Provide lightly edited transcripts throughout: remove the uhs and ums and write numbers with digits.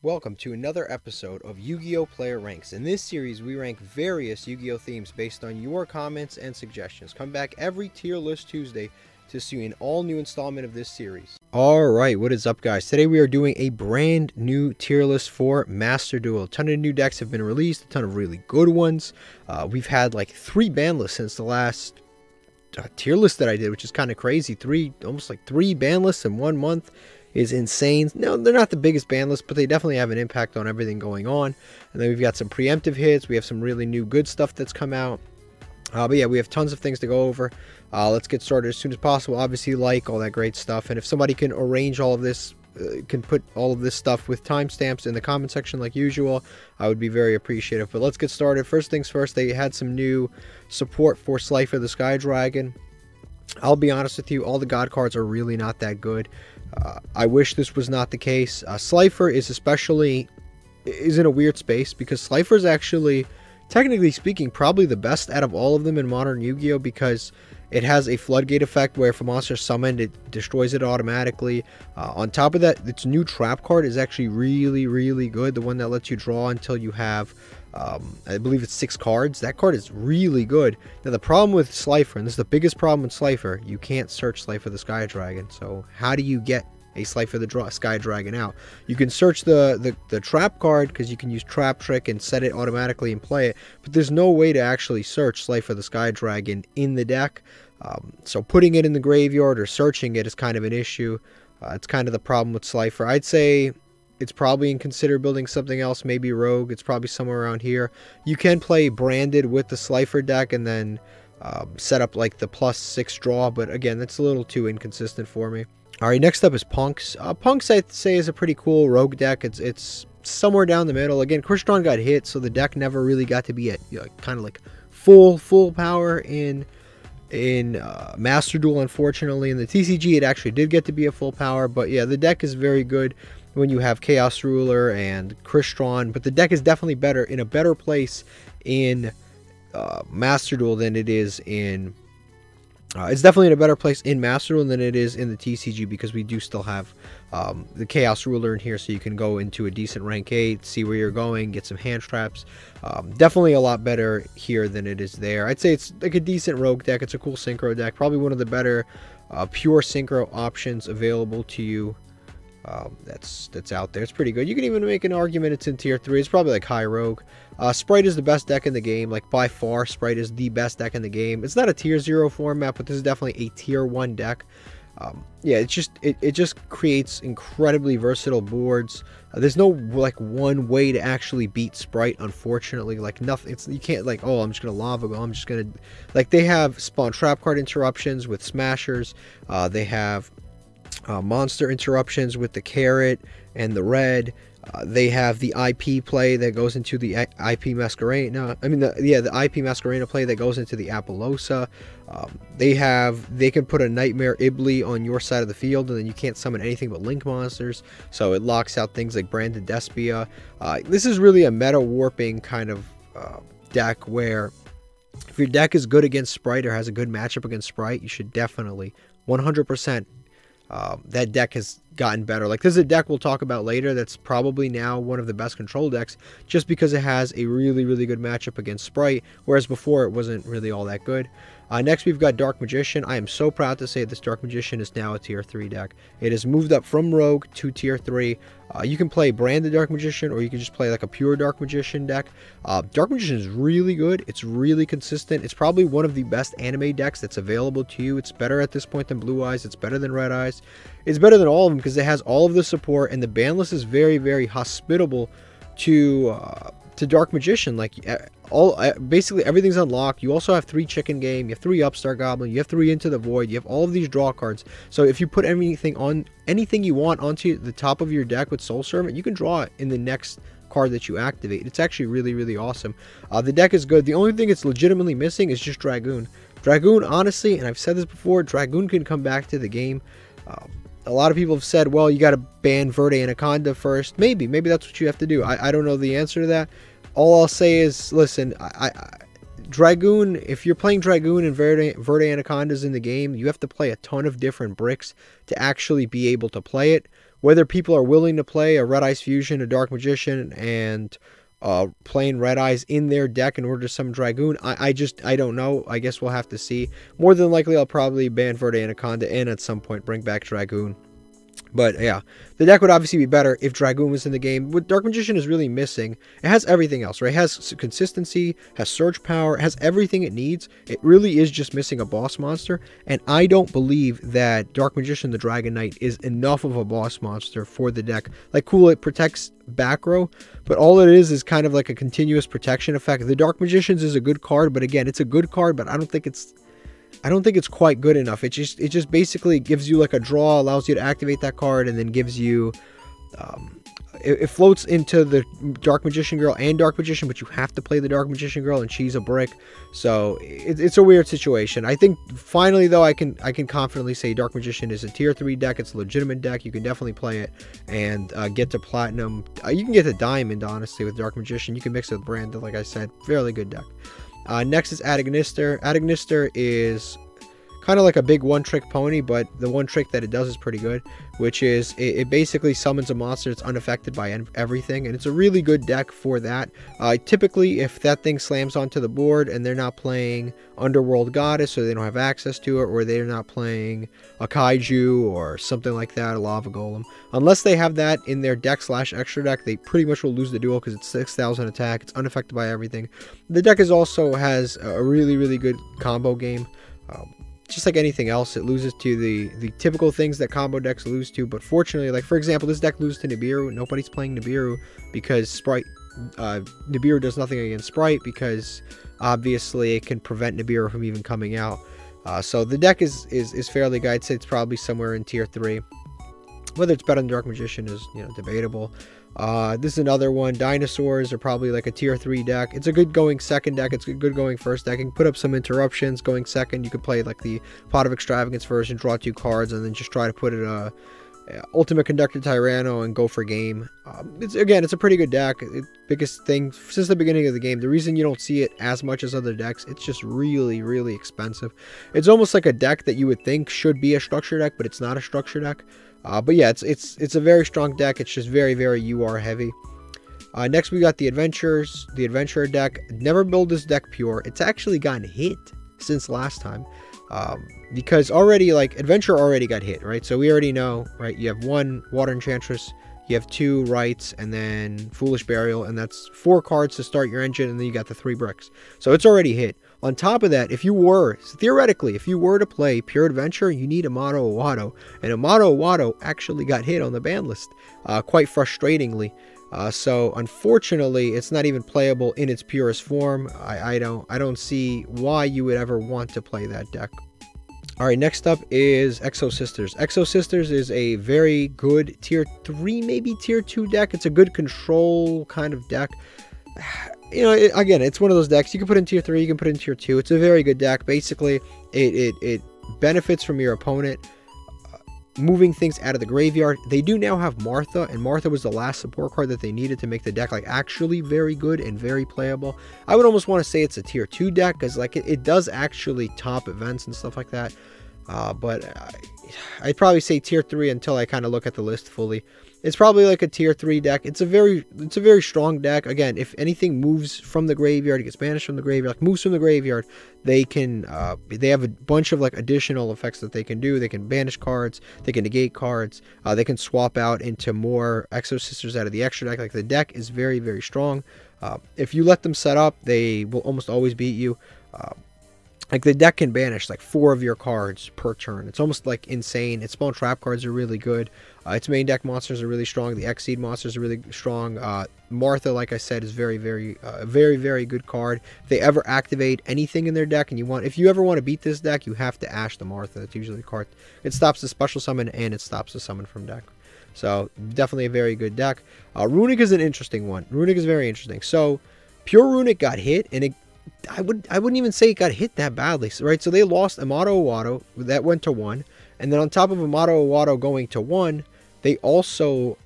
Welcome to another episode of Yu-Gi-Oh! Player Ranks. In this series, we rank various Yu-Gi-Oh! Themes based on your comments and suggestions. Come back every tier list Tuesday to see an all-new installment of this series. Alright, what is up guys? Today we are doing a brand new tier list for Master Duel. A ton of new decks have been released, a ton of really good ones. We've had like 3 ban lists since the last tier list that I did, which is kind of crazy. Almost like 3 ban lists in 1 month. Is insane. No, they're not the biggest ban list, but they definitely have an impact on everything going on. And then we've got some preemptive hits. We have some really new good stuff that's come out. But yeah, we have tons of things to go over. Let's get started as soon as possible. Obviously, like all that great stuff. And if somebody can arrange all of this, can put all of this stuff with timestamps in the comment section like usual, I would be very appreciative. But let's get started. First things first, they had some new support for Slifer the Sky Dragon. I'll be honest with you, all the God cards are really not that good. I wish this was not the case. Slifer is in a weird space because Slifer is actually, technically speaking, probably the best out of all of them in modern Yu-Gi-Oh! Because it has a floodgate effect where if a monster is summoned, it destroys it automatically. On top of that, its new trap card is actually really good. The one that lets you draw until you have, I believe it's 6 cards. That card is really good. Now the problem with Slifer, and this is the biggest problem with Slifer, you can't search Slifer the Sky Dragon. So how do you get a Slifer the Sky Dragon out? You can search the trap card because you can use traptrick and set it automatically and play it, but there's no way to actually search Slifer the Sky Dragon in the deck. So putting it in the graveyard or searching it is kind of an issue. It's kind of the problem with Slifer. I'd say it's probably consider building something else, maybe Rogue. It's probably somewhere around here. You can play branded with the Slifer deck and then set up like the +6 draw, but again, that's a little too inconsistent for me. Alright, next up is Punks. Punks, I'd say, is a pretty cool Rogue deck. It's somewhere down the middle. Again, Crystron got hit, so the deck never really got to be at kind of like full power in Master Duel, unfortunately. In the TCG, it actually did get to be a full power, but yeah, the deck is very good when you have Chaos Ruler and Crystron, but the deck is definitely in a better place in Master Duel than it is in it's definitely in a better place in Master Duel than it is in the TCG, because we do still have the Chaos Ruler in here, so you can go into a decent rank 8, see where you're going, get some hand traps. Definitely a lot better here than it is there. I'd say it's like a decent Rogue deck. It's a cool Synchro deck, probably one of the better pure Synchro options available to you. That's out there. It's pretty good. You can even make an argument it's in tier 3. It's probably like high Rogue. Spright is the best deck in the game. Like by far, Spright is the best deck in the game. It's not a tier 0 format, but this is definitely a tier 1 deck. Yeah, it just creates incredibly versatile boards. There's no like one way to actually beat Spright, unfortunately. Like nothing. You can't like, oh, I'm just gonna lava go. I'm just gonna, like, they have spawn trap card interruptions with smashers. They have monster interruptions with the carrot and the red. They have the IP play that goes into the IP Masquerade. No, I mean the IP Masquerade play that goes into the Appaloosa. They can put a Nightmare Ibli on your side of the field, and then you can't summon anything but Link monsters. So it locks out things like branded despia. This is really a meta warping kind of deck where if your deck is good against Spright or has a good matchup against Spright, you should definitely 100%. That deck has gotten better. Like, there's a deck we'll talk about later that's probably now one of the best control decks just because it has a really good matchup against Spright, whereas before it wasn't really all that good. Next, we've got Dark Magician. I am so proud to say this Dark Magician is now a tier 3 deck. It has moved up from Rogue to tier 3. You can play branded Dark Magician, or you can just play like a pure Dark Magician deck. Dark Magician is really good. It's really consistent. It's probably one of the best anime decks that's available to you. It's better at this point than Blue Eyes. It's better than Red Eyes. It's better than all of them because it has all of the support, and the ban list is very hospitable to Dark Magician. Like basically everything's unlocked. You also have 3 Chicken Game, you have 3 Upstart Goblin, you have 3 Into the Void, you have all of these draw cards. So if you put anything you want onto the top of your deck with Soul Servant, you can draw it in the next card that you activate. It's actually really awesome. The deck is good. The only thing it's legitimately missing is just Dragoon. Dragoon, honestly, and I've said this before, Dragoon can come back to the game. A lot of people have said, well, you got to ban Verde Anaconda first. Maybe that's what you have to do. I don't know the answer to that. All I'll say is, listen, Dragoon, if you're playing Dragoon and Verde Anacondas in the game, you have to play a ton of different bricks to actually be able to play it. whether people are willing to play a Red Eyes Fusion, a Dark Magician, and playing Red Eyes in their deck in order to summon Dragoon. I don't know. I guess we'll have to see. More than likely, I'll probably ban Verde Anaconda and at some point bring back Dragoon. But yeah, the deck would obviously be better if Dragoon was in the game. What Dark Magician is really missing, it has everything else, right? It has consistency, has surge power, it has everything it needs. It really is just missing a boss monster. And I don't believe that Dark Magician the Dragon Knight is enough of a boss monster for the deck. Like, cool, it protects back row, but all it is kind of like a continuous protection effect. The Dark Magicians is a good card, but again, it's a good card, but I don't think it's quite good enough. It just basically gives you like a draw, allows you to activate that card, and then gives you it floats into the Dark Magician Girl and Dark Magician, but you have to play the Dark Magician Girl and she's a brick. So it's a weird situation. I think finally though I can confidently say Dark Magician is a tier 3 deck. It's a legitimate deck. You can definitely play it and get to platinum. You can get to diamond honestly with Dark Magician. You can mix it with Brandon, like I said, fairly good deck. Next is Adamancipator. Adamancipator is kind of like a big one-trick pony, but the one trick that it does is pretty good, which is it basically summons a monster that's unaffected by everything, and it's a really good deck for that. Typically, if that thing slams onto the board and they're not playing Underworld Goddess, or they don't have access to it, or they're not playing a Kaiju or something like that, a Lava Golem, unless they have that in their deck / extra deck, they pretty much will lose the duel because it's 6,000 attack, it's unaffected by everything. The deck also has a really good combo game. Just like anything else, it loses to the typical things that combo decks lose to. But fortunately, like for example, this deck loses to Nibiru. Nobody's playing Nibiru because Spright. Nibiru does nothing against Spright because obviously it can prevent Nibiru from even coming out. So the deck is fairly good. I'd say it's probably somewhere in tier 3. Whether it's better than Dark Magician is debatable. This is another one. Dinosaurs are probably like a tier 3 deck. It's a good going second deck. It's a good going first deck. You can put up some interruptions going second. You could play like the Pot of Extravagance version, draw 2 cards, and then just try to put it Ultimate Conductor Tyranno and go for game. It's a pretty good deck. Biggest thing since the beginning of the game, the reason you don't see it as much as other decks, it's just really expensive. It's almost like a deck that you would think should be a structure deck, but it's not a structure deck. But yeah, it's a very strong deck. It's just very UR heavy. Next we got the Adventurer deck. Never build this deck pure. It's actually gotten hit since last time. Because already, like, Adventurer already got hit, right? So we already know, right? You have 1 Water Enchantress, you have 2 Rights, and then Foolish Burial, and that's 4 cards to start your engine, and then you got the 3 bricks. So it's already hit. On top of that, theoretically, if you were to play Pure Adventure, you need Amato Iwado. And Amato Iwado actually got hit on the ban list, quite frustratingly. So unfortunately, it's not even playable in its purest form. I don't see why you would ever want to play that deck. Alright, next up is Exosisters. Exosisters is a very good tier 3, maybe tier 2 deck. It's a good control kind of deck. Again, it's one of those decks you can put in tier 3, you can put in tier 2. It's a very good deck. Basically, it benefits from your opponent moving things out of the graveyard. They do now have Martha, and Martha was the last support card that they needed to make the deck like actually very good and very playable. I would almost want to say it's a tier 2 deck because like it does actually top events and stuff like that. But I'd probably say tier 3 until I kind of look at the list fully. It's probably like a tier 3 deck. It's a very strong deck. Again, if anything moves from the graveyard, it gets banished from the graveyard, like moves from the graveyard, they can they have a bunch of like additional effects that they can do. They can banish cards, they can negate cards, they can swap out into more Exosisters out of the extra deck. Like the deck is very strong. If you let them set up, they will almost always beat you. Like the deck can banish like 4 of your cards per turn. It's almost like insane. Its spawn trap cards are really good. Its main deck monsters are really strong. The X-Seed monsters are really strong. Martha, like I said, is very good card. If they ever activate anything in their deck and if you ever want to beat this deck, you have to Ash the Martha. That's usually the card. It stops the special summon and it stops the summon from deck. So definitely a very good deck. Runick is an interesting one. Runick is very interesting. So Pure Runick got hit, and I wouldn't even say it got hit that badly, right? So they lost Amato Iwado, that went to 1, and then on top of Amato Iwado going to 1, they also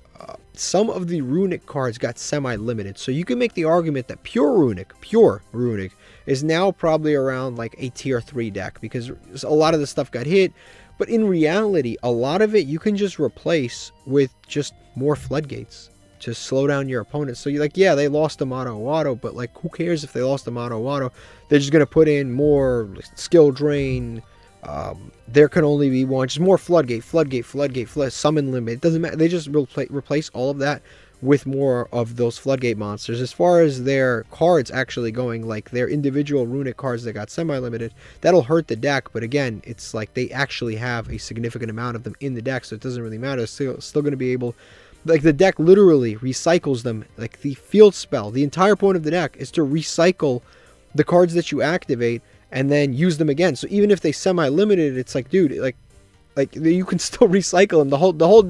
some of the Runick cards got semi-limited. So you can make the argument that Pure Runick is now probably around like a tier 3 deck because a lot of the stuff got hit. But in reality, a lot of it you can just replace with just more floodgates to slow down your opponents. So you're like, yeah, they lost them auto, but like, who cares if they lost them auto? They're just going to put in more skill drain. There can only be one, just more floodgate, summon limit. It doesn't matter. They just replace all of that with more of those floodgate monsters. As far as their cards actually going, like their individual runic cards that got semi-limited, that'll hurt the deck. But again, it's like they actually have a significant amount of them in the deck, so it doesn't really matter. It's still going to be able, like the deck literally recycles them. Like the field spell, the entire point of the deck is to recycle the cards that you activate and then use them again. So even if they semi-limited, it's like, dude, like you can still recycle them.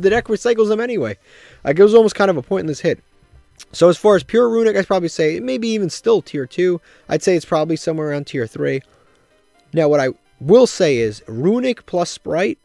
The deck recycles them anyway. Like, it was almost kind of a pointless hit. So as far as pure runic, I'd probably say maybe even still tier 2. I'd say it's probably somewhere around tier 3. Now what I will say is runic plus spright,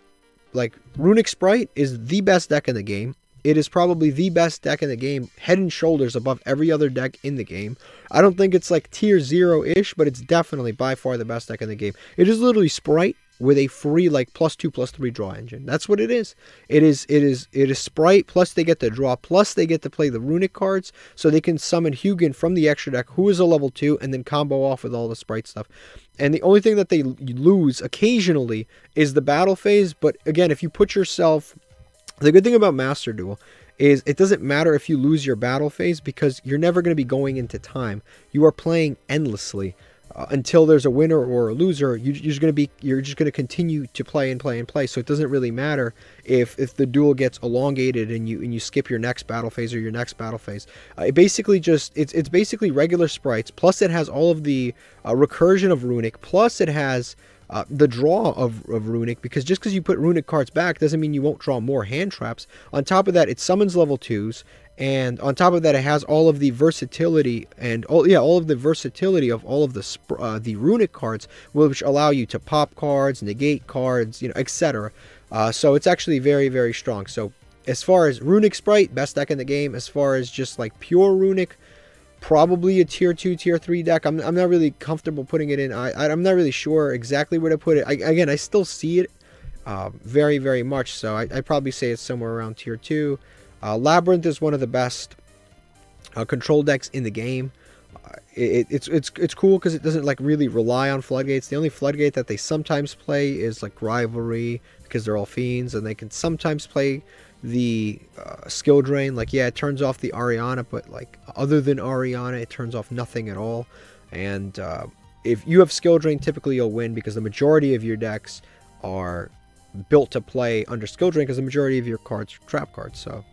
like runic spright is the best deck in the game. It is probably the best deck in the game, head and shoulders above every other deck in the game. I don't think it's like tier 0-ish, but it's definitely by far the best deck in the game. It is literally spright with a free like +2/+3 draw engine. That's what it is. It is spright, plus they get the draw, plus they get to play the runic cards, so they can summon Hugin from the extra deck, who is a level 2, and then combo off with all the spright stuff. And the only thing that they lose occasionally is the battle phase. But again, if you put yourself, the good thing about Master Duel is it doesn't matter if you lose your battle phase, because you're never going to be going into time. You are playing endlessly. Until there's a winner or a loser, you're just going to continue to play and play and play. So it doesn't really matter if the duel gets elongated and you skip your next battle phase or your next battle phase. It basically just it's basically regular sprites, plus it has all of the recursion of runic, plus it has the draw of runic, because just because you put runic cards back doesn't mean you won't draw more hand traps. On top of that, it summons level 2s. And on top of that, it has all of the versatility and all of the versatility of all of the runic cards, which allow you to pop cards, negate cards, etc. So it's actually very, very strong. So as far as runic spright, best deck in the game. As far as just like pure runic, probably a tier 2, tier 3 deck. I'm not really comfortable putting it in. I'm not really sure exactly where to put it. Again, I still see it very, very much. So I'd probably say it's somewhere around tier 2. Labrynth is one of the best control decks in the game. It's cool because it doesn't like really rely on floodgates. The only floodgate that they sometimes play is like rivalry, because they're all fiends, and they can sometimes play the skill drain. Like, yeah, it turns off the Ariana, but like other than Ariana, it turns off nothing at all. And if you have skill drain, typically you'll win, because the majority of your decks are built to play under skill drain, because the majority of your cards are trap cards. So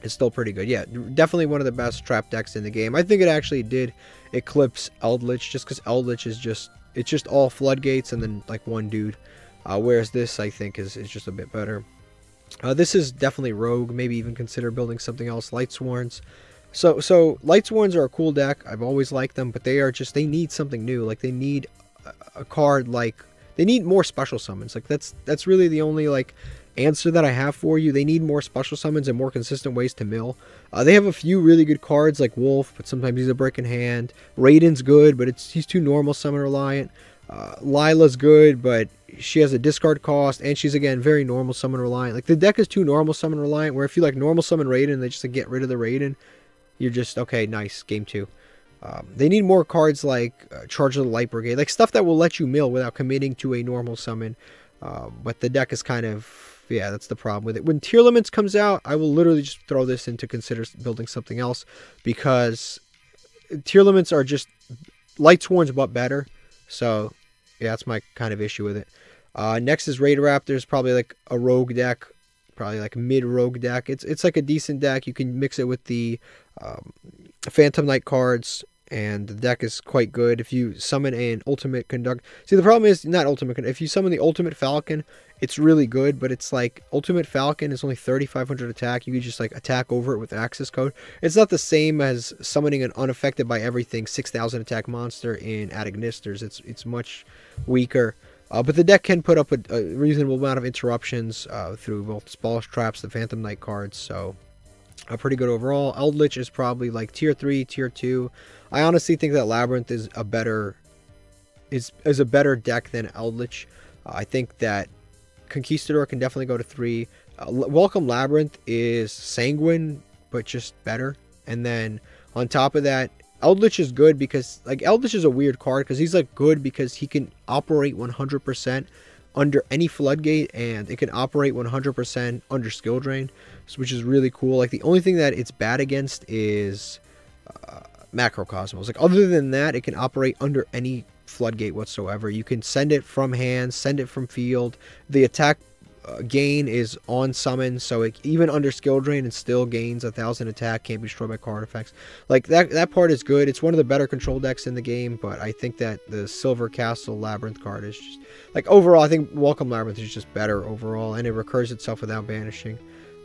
it's still pretty good. Yeah, definitely one of the best trap decks in the game. I think it actually did eclipse Eldlich, just because Eldlich is just all floodgates and then like one dude. Whereas this, I think, is just a bit better. This is definitely rogue. Maybe even consider building something else. Lightsworns. So Lightsworns are a cool deck. I've always liked them, but they need something new. Like, they need a card, like they need more special summons. Like, that's really the only like answer that I have for you. They need more special summons and more consistent ways to mill. They have a few really good cards like Wolf, but sometimes he's a brick in hand. Raiden's good, but he's too normal summon reliant. Lila's good, but she has a discard cost, and she's again very normal summon reliant. Like, the deck is too normal summon reliant, where if you like normal summon Raiden, they just like, get rid of the Raiden. You're just okay, nice, game 2. They need more cards like Charge of the Light Brigade, like stuff that will let you mill without committing to a normal summon. But the deck is kind of, yeah, that's the problem with it. When Tier Limits comes out, I will literally just throw this in to consider building something else, because Tier Limits are just Lightsworns but better. So yeah, that's my kind of issue with it. Next is Raid Raptors, probably like a rogue deck, probably like mid-rogue deck. It's like a decent deck. You can mix it with the Phantom Knight cards, and the deck is quite good. If you summon an Ultimate Conduct... See, the problem is, not Ultimate Conduct. If you summon the Ultimate Falcon, it's really good, but it's like, Ultimate Falcon is only 3,500 attack. You can just like attack over it with access code. It's not the same as summoning an unaffected by everything 6,000 attack monster in Adagnisters. It's much weaker. But the deck can put up a reasonable amount of interruptions through both Spalls Traps, the Phantom Knight cards, so pretty good overall. Eldlich is probably like tier 3, tier 2. I honestly think that Labrynth is a better deck than Eldlich. I think that Conquistador can definitely go to 3. Welcome Labrynth is sanguine, but just better. And then on top of that, Eldlich is good because, like, Eldlich is a weird card because he's, like, good because he can operate 100% under any floodgate, and it can operate 100% under skill drain, which is really cool. Like, the only thing that it's bad against is Macrocosmos. Like, other than that, it can operate under any floodgate whatsoever. You can send it from hand, send it from field. The attack gain is on summon, so it, even under skill drain, it still gains 1000 attack, can't be destroyed by card effects. Like, that part is good. It's one of the better control decks in the game, but I think that the Silver Castle Labrynth card is just, like, overall, I think Welcome Labrynth is just better overall, and it recurs itself without banishing.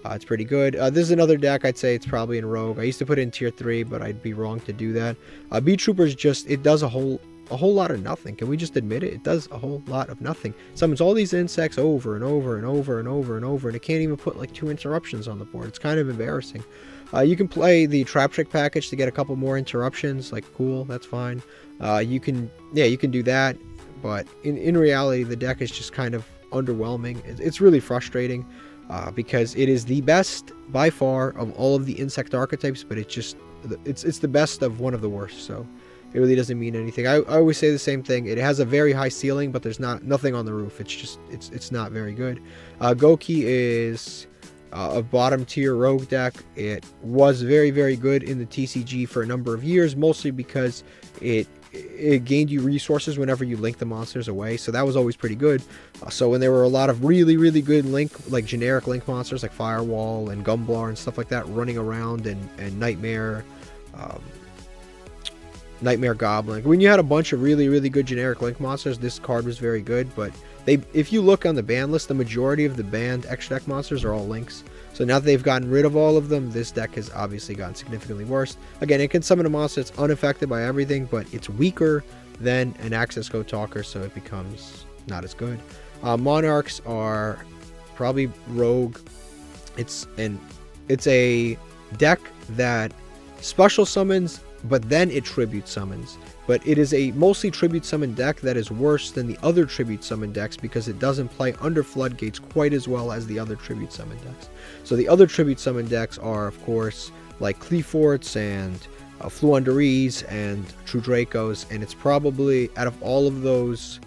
It's pretty good. This is another deck I'd say it's probably in Rogue. I used to put it in tier 3, but I'd be wrong to do that. Beat Troopers just, it does a whole lot of nothing. Can we just admit it? It does a whole lot of nothing. Summons all these insects over and over and over and over and over, and it can't even put like 2 interruptions on the board. It's kind of embarrassing. You can play the Traptrick package to get a couple more interruptions. Like, cool, that's fine. You can do that, but in reality, the deck is just kind of underwhelming. It's really frustrating because it is the best by far of all of the insect archetypes, but it's the best of one of the worst. So it really doesn't mean anything. I always say the same thing. It has a very high ceiling, but there's nothing on the roof. It's not very good. Goki is a bottom tier rogue deck. It was very, very good in the TCG for a number of years, mostly because it gained you resources whenever you link the monsters away, so that was always pretty good. So when there were a lot of really, really good generic link monsters like Firewall and Gumblar and stuff like that running around, and Nightmare Goblin, when you had a bunch of really, really good generic link monsters, this card was very good. But if you look on the ban list, the majority of the banned extra deck monsters are all links. So now that they've gotten rid of all of them, this deck has obviously gotten significantly worse. Again, it can summon a monster that's unaffected by everything, but it's weaker than an Access Code Talker, so it becomes not as good. Monarchs are probably rogue. It's a deck that special summons, but then it tribute summons. But it is a mostly tribute summon deck that is worse than the other tribute summon decks because it doesn't play under floodgates quite as well as the other tribute summon decks. So the other tribute summon decks are, of course, like Cleforts and floowandereeze and True Dracos, and it's probably, out of all of those,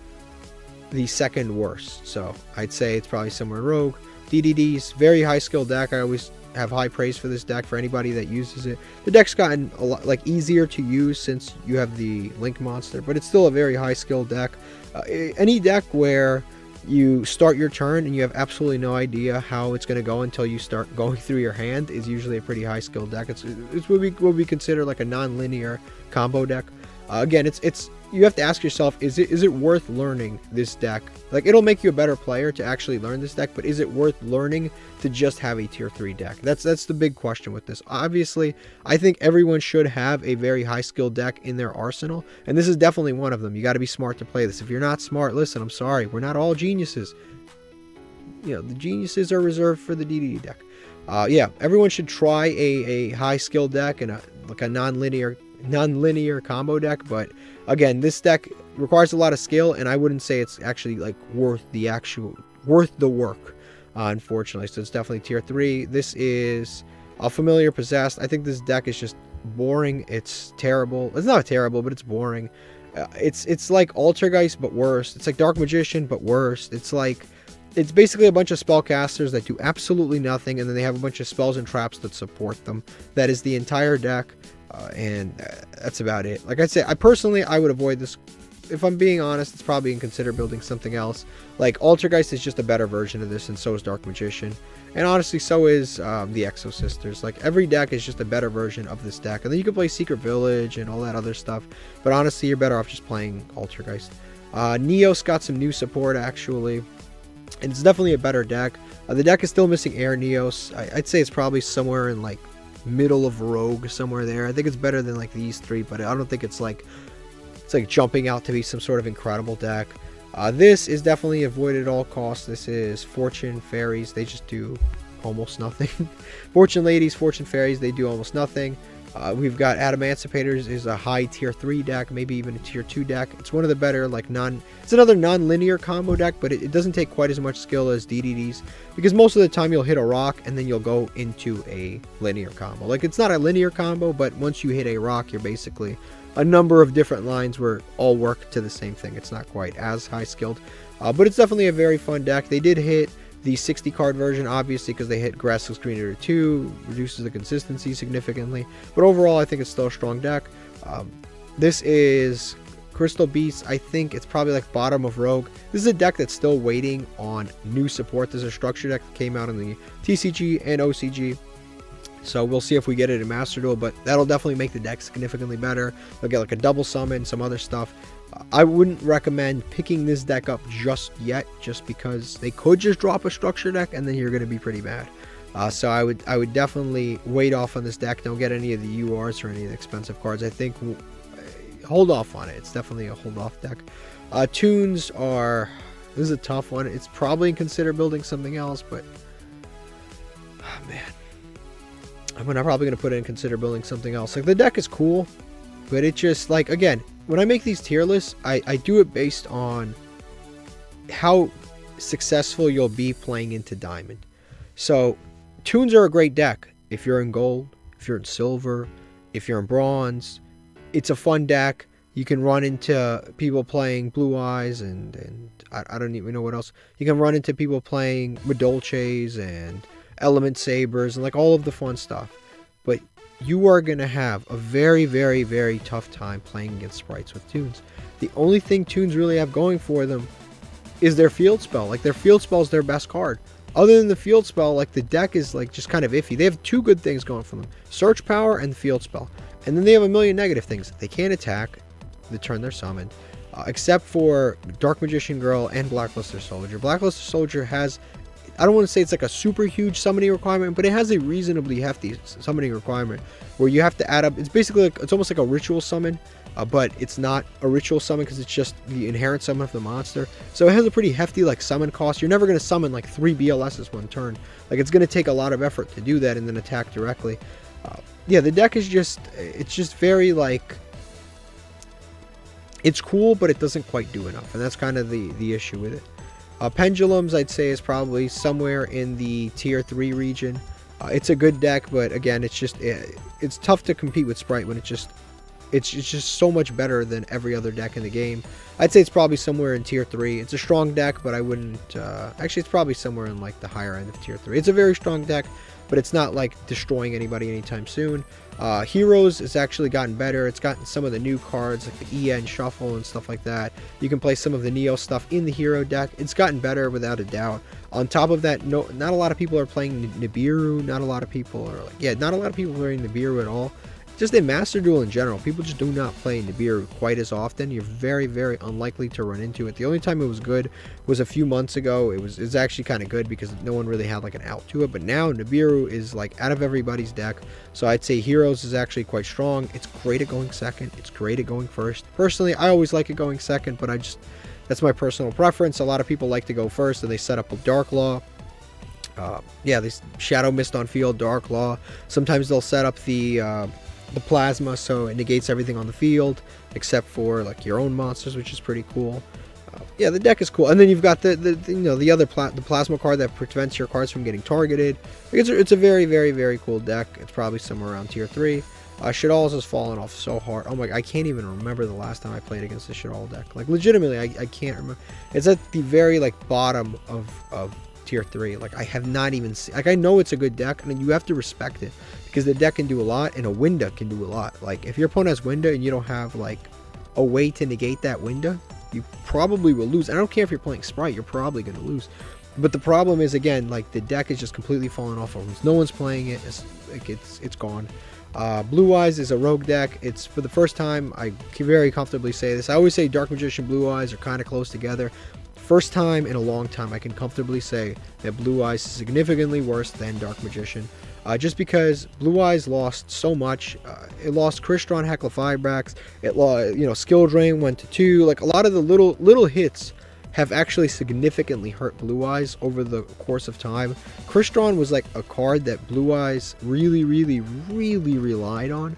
the second worst. So I'd say it's probably somewhere in Rogue. DDD's very high skill deck. I always have high praise for this deck for anybody that uses it. The deck's gotten a lot easier to use since you have the Link monster, but it's still a very high skill deck. Any deck where you start your turn and you have absolutely no idea how it's going to go until you start going through your hand is usually a pretty high skill deck. It's what we consider like a non-linear combo deck. Again, you have to ask yourself, is it worth learning this deck? Like, it'll make you a better player to actually learn this deck, but is it worth learning to just have a tier 3 deck? That's the big question with this. Obviously, I think everyone should have a very high skill deck in their arsenal, and this is definitely one of them. You got to be smart to play this. If you're not smart, listen, I'm sorry, we're not all geniuses. You know, the geniuses are reserved for the DDD deck. Yeah, everyone should try a high skill deck and a non-linear combo deck, but again, this deck requires a lot of skill, and I wouldn't say it's actually like worth the work, unfortunately. So it's definitely tier 3. This is a Familiar Possessed. I think this deck is just boring. It's terrible. It's not terrible, but it's boring. It's like Altergeist but worse. It's like Dark Magician but worse. It's basically a bunch of spellcasters that do absolutely nothing, and then they have a bunch of spells and traps that support them. That is the entire deck. And that's about it. Like I said, I would avoid this. If I'm being honest, it's probably in consider building something else. Like, Altergeist is just a better version of this, and so is Dark Magician. And honestly, so is the Exosisters. Like, every deck is just a better version of this deck. And then you can play Secret Village and all that other stuff. But honestly, you're better off just playing Altergeist. Neos got some new support, actually. And it's definitely a better deck. The deck is still missing Air Neos. I'd say it's probably somewhere in, like, middle of Rogue, somewhere there. I think it's better than like these 3, but I don't think it's like jumping out to be some sort of incredible deck. This is definitely avoided at all costs. This is Fortune Fairies. They just do almost nothing. Fortune Ladies, Fortune Fairies, they do almost nothing. We've got Adamancipators is a high tier 3 deck, maybe even a tier 2 deck. It's one of the better, like, it's another non-linear combo deck, but it doesn't take quite as much skill as DDDs, because most of the time you'll hit a rock and then you'll go into a linear combo. Like, it's not a linear combo, but once you hit a rock, you're basically a number of different lines where all work to the same thing. It's not quite as high skilled, but it's definitely a very fun deck. They did hit the 60 card version, obviously, because they hit Grassless Green Eater 2, reduces the consistency significantly, but overall I think it's still a strong deck. This is Crystal Beast. I think it's probably like bottom of Rogue. This is a deck that's still waiting on new support. There's a structure deck that came out in the TCG and OCG, so we'll see if we get it in Master Duel, but that'll definitely make the deck significantly better. They'll get like a double summon, some other stuff. I wouldn't recommend picking this deck up just yet, just because they could just drop a structure deck and then you're going to be pretty bad. So I would definitely wait off on this deck. Don't get any of the URs or any of the expensive cards. I think hold off on it. It's definitely a hold off deck. Tunes are, this is a tough one. It's probably consider building something else, but oh, man, I'm probably going to put it in consider building something else. Like, the deck is cool, but it just, like, again, when I make these tier lists, I do it based on how successful you'll be playing into Diamond. So, Tunes are a great deck if you're in gold, if you're in silver, if you're in bronze. It's a fun deck. You can run into people playing Blue Eyes and I don't even know what else. You can run into people playing Madolches and Element Sabers and like all of the fun stuff. But you are going to have a very, very, very tough time playing against sprites with Tunes. The only thing Tunes really have going for them is their field spell. Like, their field spell is their best card. Other than the field spell, like, the deck is like just kind of iffy. They have two good things going for them: search power and the field spell. And then they have a million negative things. They can't attack the turn they're summoned, except for Dark Magician Girl and Blackluster Soldier. Blackluster Soldier has, I don't want to say it's like a super huge summoning requirement, but it has a reasonably hefty summoning requirement where you have to add up. It's basically like, it's almost like a ritual summon, but it's not a ritual summon because it's just the inherent summon of the monster. So it has a pretty hefty like summon cost. You're never going to summon like 3 BLSs one turn. Like, it's going to take a lot of effort to do that and then attack directly. Yeah, the deck is just, it's just very like, it's cool, but it doesn't quite do enough, and that's kind of the issue with it. Pendulums, I'd say, is probably somewhere in the tier 3 region. It's a good deck, but again, it's just, it's tough to compete with Spright when it's just so much better than every other deck in the game. I'd say it's probably somewhere in tier 3. It's a strong deck, but I wouldn't, actually, it's probably somewhere in like the higher end of tier 3. It's a very strong deck, but it's not like destroying anybody anytime soon. Heroes has actually gotten better. It's gotten some of the new cards like the EN Shuffle and stuff like that. You can play some of the Neo stuff in the hero deck. It's gotten better without a doubt. On top of that, not a lot of people are playing Nibiru. Not a lot of people are like, yeah, not a lot of people playing Nibiru at all. Just in Master Duel in general, people just do not play Nibiru quite as often. You're very, very unlikely to run into it. The only time it was good was a few months ago. It's actually kind of good because no one really had like an out to it. But now Nibiru is like out of everybody's deck. So I'd say Heroes is actually quite strong. It's great at going second. It's great at going first. Personally, I always like it going second, but that's my personal preference. A lot of people like to go first and they set up a Dark Law. Yeah, they Shadow Mist on field, Dark Law. Sometimes they'll set up the plasma, so it negates everything on the field except for like your own monsters, which is pretty cool. Yeah, the deck is cool. And then you've got the plasma card that prevents your cards from getting targeted. It's a very, very, very cool deck. It's probably somewhere around tier 3. Shadal's has fallen off so hard. Oh my, I can't even remember the last time I played against the Shadal deck. Like, legitimately, I can't remember. It's at the very like bottom of tier 3. Like, I have not even seen, like, I know it's a good deck and you have to respect it because the deck can do a lot and a Winda can do a lot. Like, if your opponent has Winda and you don't have like a way to negate that Winda, you probably will lose. I don't care if you're playing Spright, you're probably going to lose. But the problem is, again, like, the deck is just completely falling off of. No one's playing it. It's gone. Blue Eyes is a rogue deck. It's, for the first time, I can very comfortably say this. I always say Dark Magician, Blue Eyes are kind of close together. First time in a long time I can comfortably say that Blue Eyes is significantly worse than Dark Magician. Just because Blue Eyes lost so much. It lost Crystron, Heckle Fibrax. It lost, Skill Drain went to 2. Like, a lot of the little hits have actually significantly hurt Blue Eyes over the course of time. Crystron was like a card that Blue Eyes really relied on,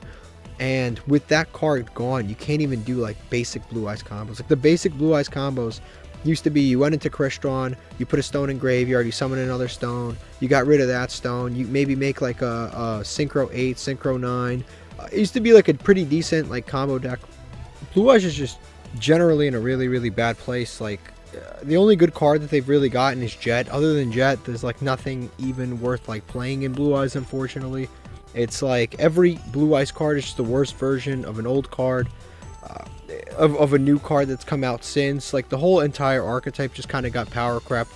and with that card gone, you can't even do like basic Blue Eyes combos. Like the basic Blue Eyes combos used to be, you went into Crystron, you put a stone in graveyard, you summon another stone, you got rid of that stone, you maybe make like a Synchro 8, Synchro 9. It used to be like a pretty decent like combo deck. Blue Eyes is just generally in a really bad place. Like the only good card that they've really gotten is Jet. Other than Jet, there's like nothing even worth like playing in Blue Eyes, unfortunately. It's like every Blue Eyes card is just the worst version of an old card, of a new card that's come out since. Like the whole entire archetype just kind of got power crept.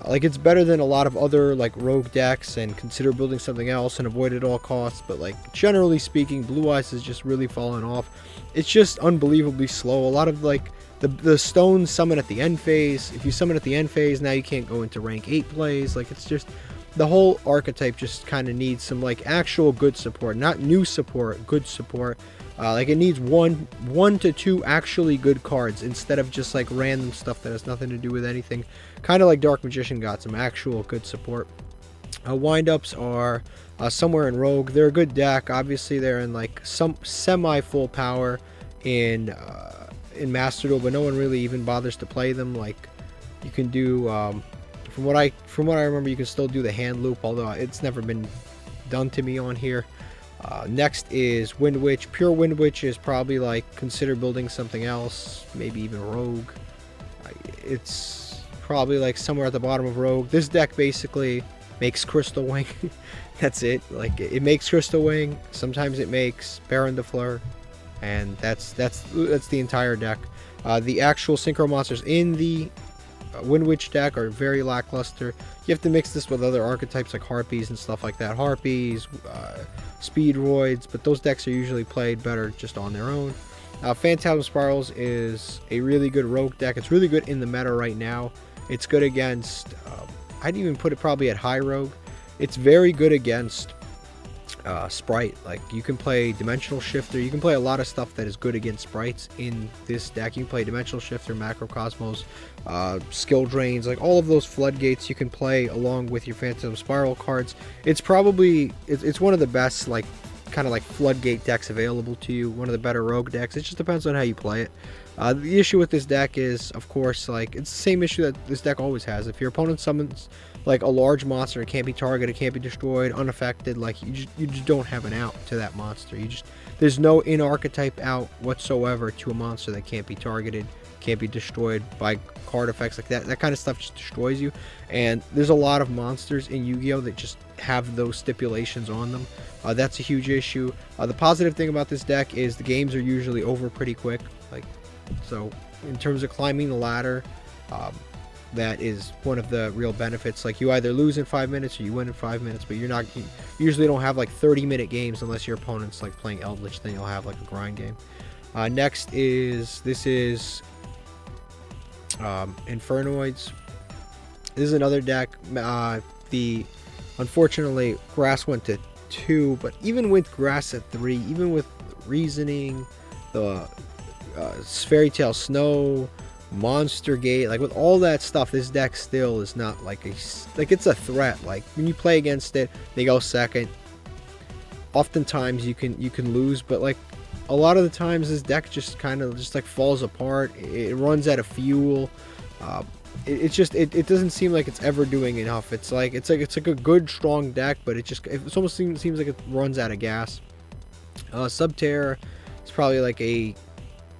Like it's better than a lot of other like rogue decks, and consider building something else and avoid at all costs, but like generally speaking, Blue Eyes has just really fallen off. It's just unbelievably slow. A lot of like the stones summon at the end phase. If you summon at the end phase, now you can't go into rank 8 plays. Like it's just, the whole archetype just kind of needs some like actual good support, not new support, good support. Like it needs one to two actually good cards instead of just like random stuff that has nothing to do with anything. Kind of like Dark Magician got some actual good support. Wind-ups are somewhere in Rogue. They're a good deck. Obviously they're in like some semi-full power in Master Duel, but no one really even bothers to play them. Like you can do, from what I remember, you can still do the hand loop, although it's never been done to me on here. Next is Wind Witch. Pure Wind Witch is probably like, consider building something else, maybe even Rogue. It's probably like somewhere at the bottom of Rogue. This deck basically makes Crystal Wing. That's it. Like it makes Crystal Wing. Sometimes it makes Baron de Fleur, and that's the entire deck. The actual synchro monsters in the Wind Witch deck are very lackluster. You have to mix this with other archetypes like Harpies and stuff like that. Harpies, Speedroids, but those decks are usually played better just on their own. Phantasm Spirals is a really good rogue deck. It's really good in the meta right now. It's good against, I'd even put it probably at high rogue. It's very good against Spright. Like you can play Dimensional Shifter, you can play a lot of stuff that is good against sprites in this deck. You can play Dimensional Shifter, Macrocosmos, Skill Drains, like all of those floodgates you can play along with your Phantom Spiral cards. It's probably, it's one of the best like kind of like floodgate decks available to you, one of the better rogue decks. It just depends on how you play it. The issue with this deck is, of course, like it's the same issue that this deck always has. If your opponent summons like a large monster, it can't be targeted, can't be destroyed, unaffected, like you just don't have an out to that monster. There's no in archetype out whatsoever to a monster that can't be targeted, can't be destroyed by card effects like that. That kind of stuff just destroys you. And there's a lot of monsters in Yu-Gi-Oh that just have those stipulations on them. That's a huge issue. The positive thing about this deck is the games are usually over pretty quick. Like, so in terms of climbing the ladder, that is one of the real benefits. Like you either lose in 5 minutes or you win in 5 minutes, but you usually don't have like 30-minute games unless your opponent's like playing Eldlich. Then you'll have like a grind game. Next is, this is Infernoids. This is another deck. Unfortunately Grass went to 2, but even with Grass at 3, even with Reasoning, the Fairy Tale Snow, Monster Gate, like with all that stuff, this deck still is not like it's a threat. Like when you play against it, they go second. Oftentimes you can lose, but like a lot of the times this deck just kind of just like falls apart. It runs out of fuel. It doesn't seem like it's ever doing enough. It's like a good strong deck, but it almost seems like it runs out of gas. Subterra is probably like a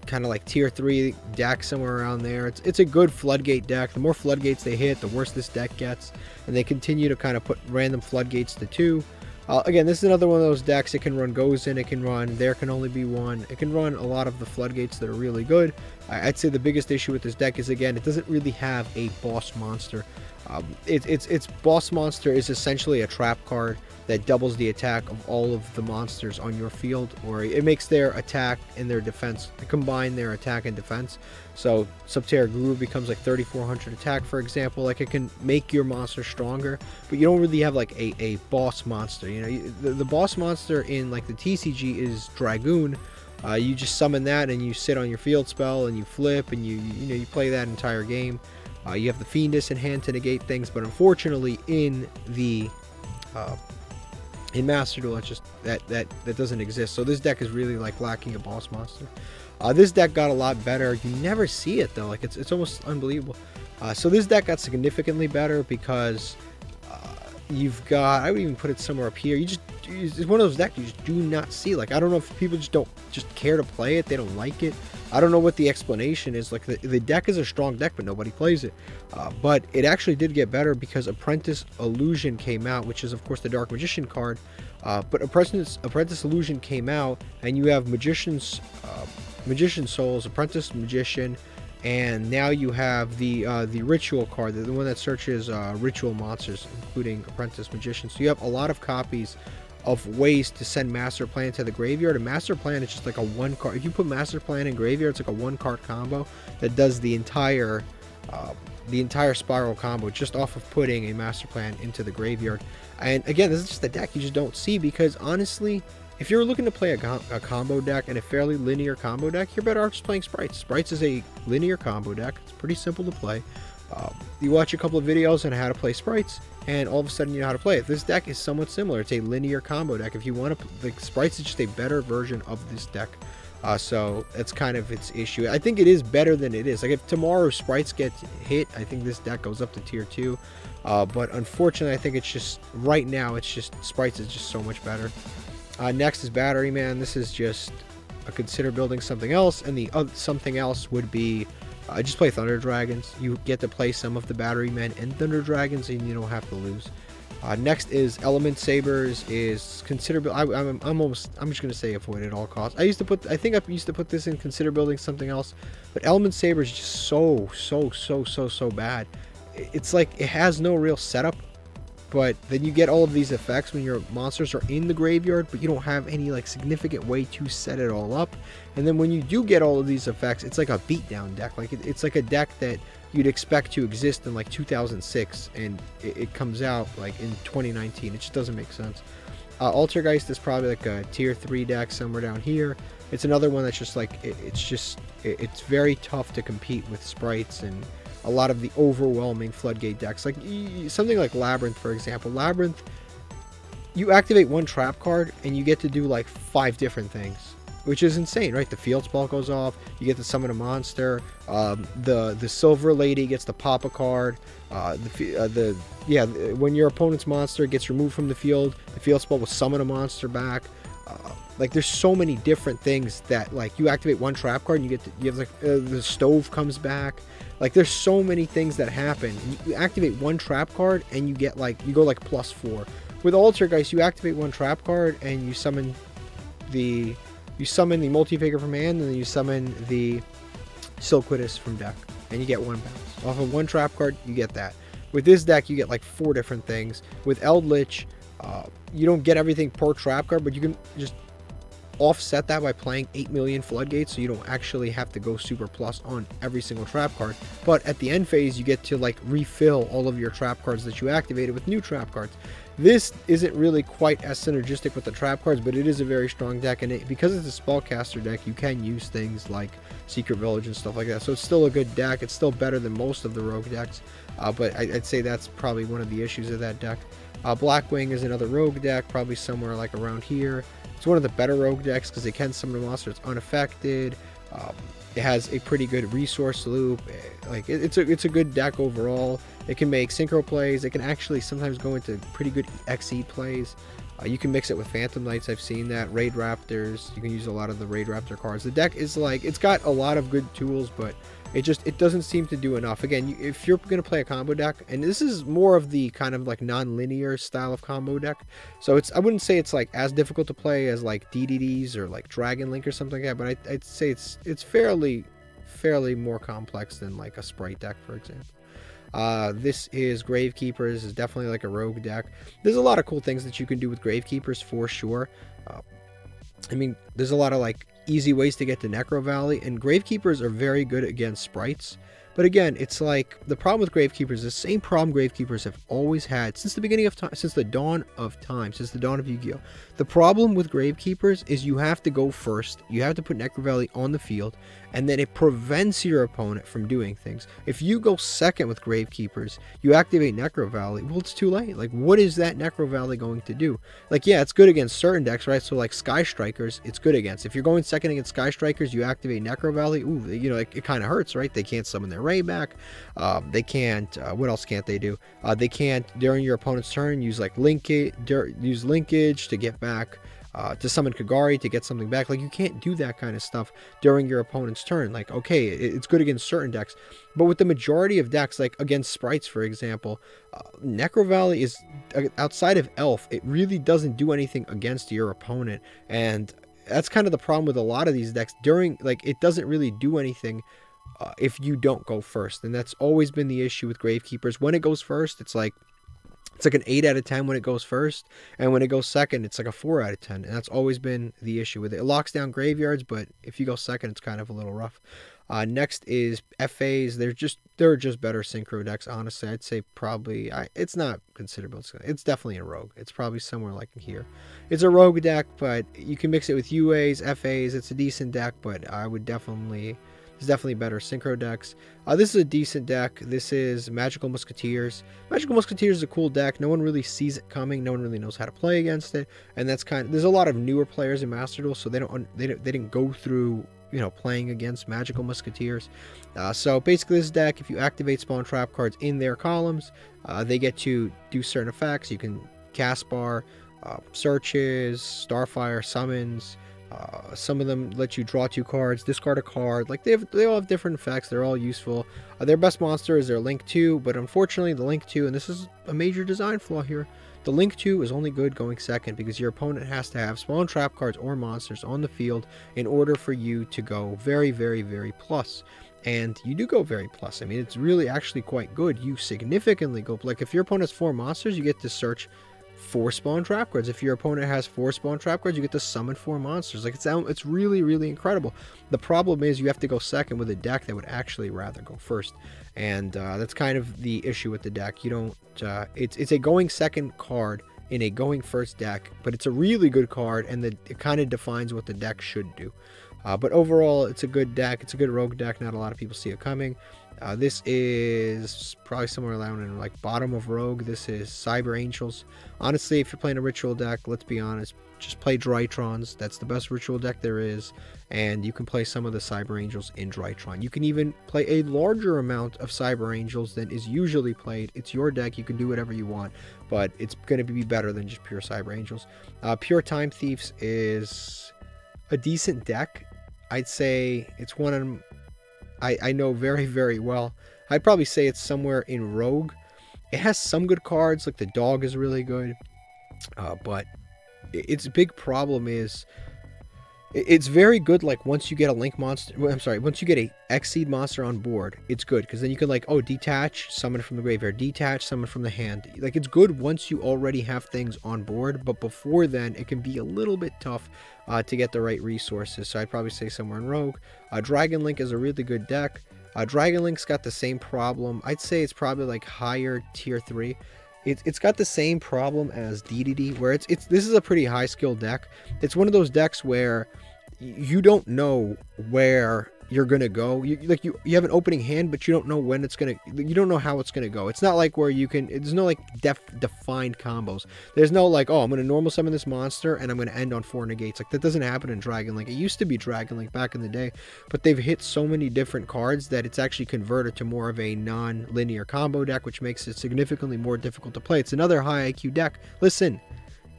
kind of like tier 3 deck, somewhere around there. It's a good floodgate deck. The more floodgates they hit, the worse this deck gets, and they continue to kind of put random floodgates to 2. Again, this is another one of those decks. It can run Gozen, it can run There Can Only Be One, it can run a lot of the floodgates that are really good. I'd say the biggest issue with this deck is, again, it doesn't really have a boss monster. Its boss monster is essentially a trap card that doubles the attack of all of the monsters on your field, or it makes their attack and their defense, combine their attack and defense. So Subterra Guru becomes like 3400 attack, for example. Like it can make your monster stronger, but you don't really have like a boss monster. You know, the boss monster in like the TCG is Dragoon, You just summon that and you sit on your field spell and you flip and you play that entire game. You have the Fiendus in hand to negate things, but unfortunately in the in Master Duel, it's just that doesn't exist. So this deck is really like lacking a boss monster. This deck got a lot better. You never see it though. Like it's almost unbelievable. So this deck got significantly better because you've got, I would even put it somewhere up here. It's one of those decks you just do not see. Like, I don't know if people just don't care to play it. They don't like it. I don't know what the explanation is. Like, the deck is a strong deck, but nobody plays it. But it actually did get better because Apprentice Illusion came out, which is, of course, the Dark Magician card. But Apprentice Illusion came out, and you have Magician Souls, Apprentice Magician, and now you have the Ritual card, the one that searches ritual monsters, including Apprentice Magician. So you have a lot of copies of ways to send Master Plan to the graveyard. And Master Plan is just like a one card. If you put Master Plan in graveyard, it's like a one card combo that does the entire spiral combo just off of putting a Master Plan into the graveyard. And again, this is just a deck you just don't see, because honestly, if you're looking to play a combo deck and a fairly linear combo deck, you're better off just playing Sprites. Sprites is a linear combo deck. It's pretty simple to play. You watch a couple of videos on how to play Sprites, and all of a sudden you know how to play it. This deck is somewhat similar. It's a linear combo deck. If you want to, like, Sprites is just a better version of this deck. So that's kind of its issue. I think it is better than it is. Like, if tomorrow Sprites get hit, I think this deck goes up to tier 2. But unfortunately, I think it's just, right now, it's just, Sprites is just so much better. Next is Battery Man. This is just consider building something else, and the something else would be just play Thunder Dragons. You get to play some of the Battery Men and Thunder Dragons, and you don't have to lose. Next is Element Sabers. Is consider. I'm just gonna say avoid at all costs. I used to put this in consider building something else, but Element Sabers is just so bad. It's like it has no real setup. But then you get all of these effects when your monsters are in the graveyard, but you don't have any like significant way to set it all up. And then when you do get all of these effects, it's like a beatdown deck. Like it's like a deck that you'd expect to exist in like 2006, and it comes out like in 2019. It just doesn't make sense. Altergeist is probably like a tier 3 deck somewhere down here. It's another one that's just like it's very tough to compete with Sprites and a lot of the overwhelming floodgate decks, like something like Labrynth, for example. Labrynth, you activate one trap card and you get to do like 5 different things, which is insane, right? The field spell goes off, you get to summon a monster, the Silver Lady gets to pop a card, when your opponent's monster gets removed from the field spell will summon a monster back. Like, there's so many different things that, like, you activate one trap card and you have like the stove comes back. Like, there's so many things that happen. You activate one trap card and you get like, you go like +4. With Altergeist, you activate one trap card and you summon the Multi-Figure from hand, and then you summon the Silquidus from deck, and you get 1 bounce. Off of one trap card, you get that. With this deck, you get like 4 different things. With Eldlich, you don't get everything per trap card, but you can just offset that by playing 8 million floodgates, so you don't actually have to go super plus on every single trap card. But at the end phase, you get to like refill all of your trap cards that you activated with new trap cards. This isn't really quite as synergistic with the trap cards, but it is a very strong deck, and because it's a spellcaster deck, you can use things like Secret Village and stuff like that. So it's still a good deck. It's still better than most of the rogue decks, but I'd say that's probably one of the issues of that deck. Blackwing is another rogue deck, probably somewhere like around here. It's one of the better rogue decks because it can summon a monster that's unaffected. It has a pretty good resource loop. Like, it's a good deck overall. It can make synchro plays. It can actually sometimes go into pretty good XE plays. You can mix it with Phantom Knights. I've seen that. Raid Raptors. You can use a lot of the Raid Raptor cards. The deck is like, it's got a lot of good tools, but it doesn't seem to do enough. Again, if you're going to play a combo deck, and this is more of the kind of like non-linear style of combo deck, so I wouldn't say it's like as difficult to play as like DDDs or like Dragon Link or something like that, but I'd say it's fairly more complex than like a Sprite deck, for example. This is Gravekeepers. Is definitely like a rogue deck. There's a lot of cool things that you can do with Gravekeepers for sure. I mean, there's a lot of like easy ways to get to Necro Valley, and Gravekeepers are very good against Sprites, But again, it's like the problem with Gravekeepers is the same problem Gravekeepers have always had since the beginning of time, since the dawn of time, since the dawn of Yu-Gi-Oh! The problem with Gravekeepers is you have to go first, you have to put Necro Valley on the field, and then it prevents your opponent from doing things. If you go second with Gravekeepers, you activate Necro Valley, well, it's too late. Like, what is that Necro Valley going to do? Like, yeah, it's good against certain decks, right? So, like, Sky Strikers, it's good against. If you're going second against Sky Strikers, you activate Necro Valley, ooh, you know, it kind of hurts, right? They can't summon their Ray back. They can't, what else can't they do? They can't, during your opponent's turn, use, like, use Linkage to get back, to summon Kagari to get something back. Like, you can't do that kind of stuff during your opponent's turn. Like, okay, it's good against certain decks, but with the majority of decks, like against sprites, for example, Necro Valley is, outside of Elf, it really doesn't do anything against your opponent, and that's kind of the problem with a lot of these decks. Like, it doesn't really do anything if you don't go first, and that's always been the issue with Gravekeepers. When it goes first, it's like an 8 out of 10 when it goes first, and when it goes second, it's like a 4 out of 10, and that's always been the issue with it. It locks down graveyards, but if you go second, it's kind of a little rough. Next is FAs. They're just better synchro decks, honestly. I'd say probably, it's not considerable. It's definitely a rogue. It's probably somewhere like here. It's a rogue deck, but you can mix it with UAs, FAs. It's a decent deck, but I would definitely... There's definitely better synchro decks. This is a decent deck. This is Magical Musketeers. Magical Musketeers is a cool deck. No one really sees it coming. No one really knows how to play against it. And that's kind of, there's a lot of newer players in Master Duel, so they didn't go through, you know, playing against Magical Musketeers. So basically, this deck, if you activate spawn trap cards in their columns, they get to do certain effects. You can cast bar, searches, Starfire, summons. Some of them let you draw 2 cards, discard a card. Like, they all have different effects. They're all useful. Their best monster is their Link 2, but unfortunately the Link 2, and this is a major design flaw here, the Link 2 is only good going second because your opponent has to have spawn trap cards or monsters on the field in order for you to go very, very, very plus. And you do go very plus. I mean, it's really actually quite good. You significantly go, like, if your opponent has 4 monsters, you get to search 4 spawn trap cards. If your opponent has 4 spawn trap cards, you get to summon 4 monsters. Like, it's really, really incredible. The problem is you have to go second with a deck that would actually rather go first, and that's kind of the issue with the deck. You don't. It's a going second card in a going first deck, but it's a really good card, and it kind of defines what the deck should do. But overall, it's a good deck. It's a good rogue deck. Not a lot of people see it coming. This is probably somewhere around in like bottom of rogue. This is Cyber Angels. Honestly, if you're playing a ritual deck, let's be honest, just play Drytrons. That's the best ritual deck there is, and you can play some of the Cyber Angels in Drytron. You can even play a larger amount of Cyber Angels than is usually played. It's your deck. You can do whatever you want, but it's going to be better than just pure Cyber Angels. Pure Time Thieves is a decent deck. I'd say it's one I know very, very well. I'd probably say it's somewhere in Rogue. It has some good cards, like the dog is really good, but its big problem is it's very good. Like, once you get a Link monster, once you get a Xseed monster on board, it's good because then you can, like, oh, detach, summon from the graveyard, detach, summon from the hand. Like, it's good once you already have things on board, but before then it can be a little bit tough to get the right resources. So I'd probably say somewhere in Rogue. Dragon Link is a really good deck. Dragon Link's got the same problem. I'd say it's probably like higher tier 3. It's got the same problem as DDD, where this is a pretty high skill deck. It's one of those decks where you don't know where you're gonna go. You have an opening hand, but you don't know when it's gonna. You don't know how it's gonna go. It's not like where you can. There's no like defined combos. There's no like, oh, I'm gonna normal summon this monster and I'm gonna end on 4 negates. Like, that doesn't happen in Dragon Link. It used to be Dragon Link back in the day, but they've hit so many different cards that it's actually converted to more of a non-linear combo deck, which makes it significantly more difficult to play. It's another high IQ deck. Listen,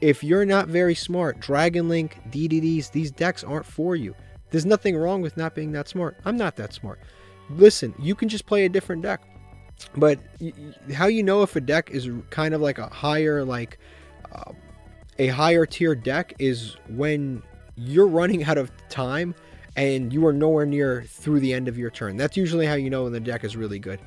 if you're not very smart, Dragon Link, DDDs, these decks aren't for you. There's nothing wrong with not being that smart. I'm not that smart. Listen, you can just play a different deck. But how you know if a deck is kind of like a higher tier deck is when you're running out of time and you are nowhere near through the end of your turn. That's usually how you know when the deck is really good.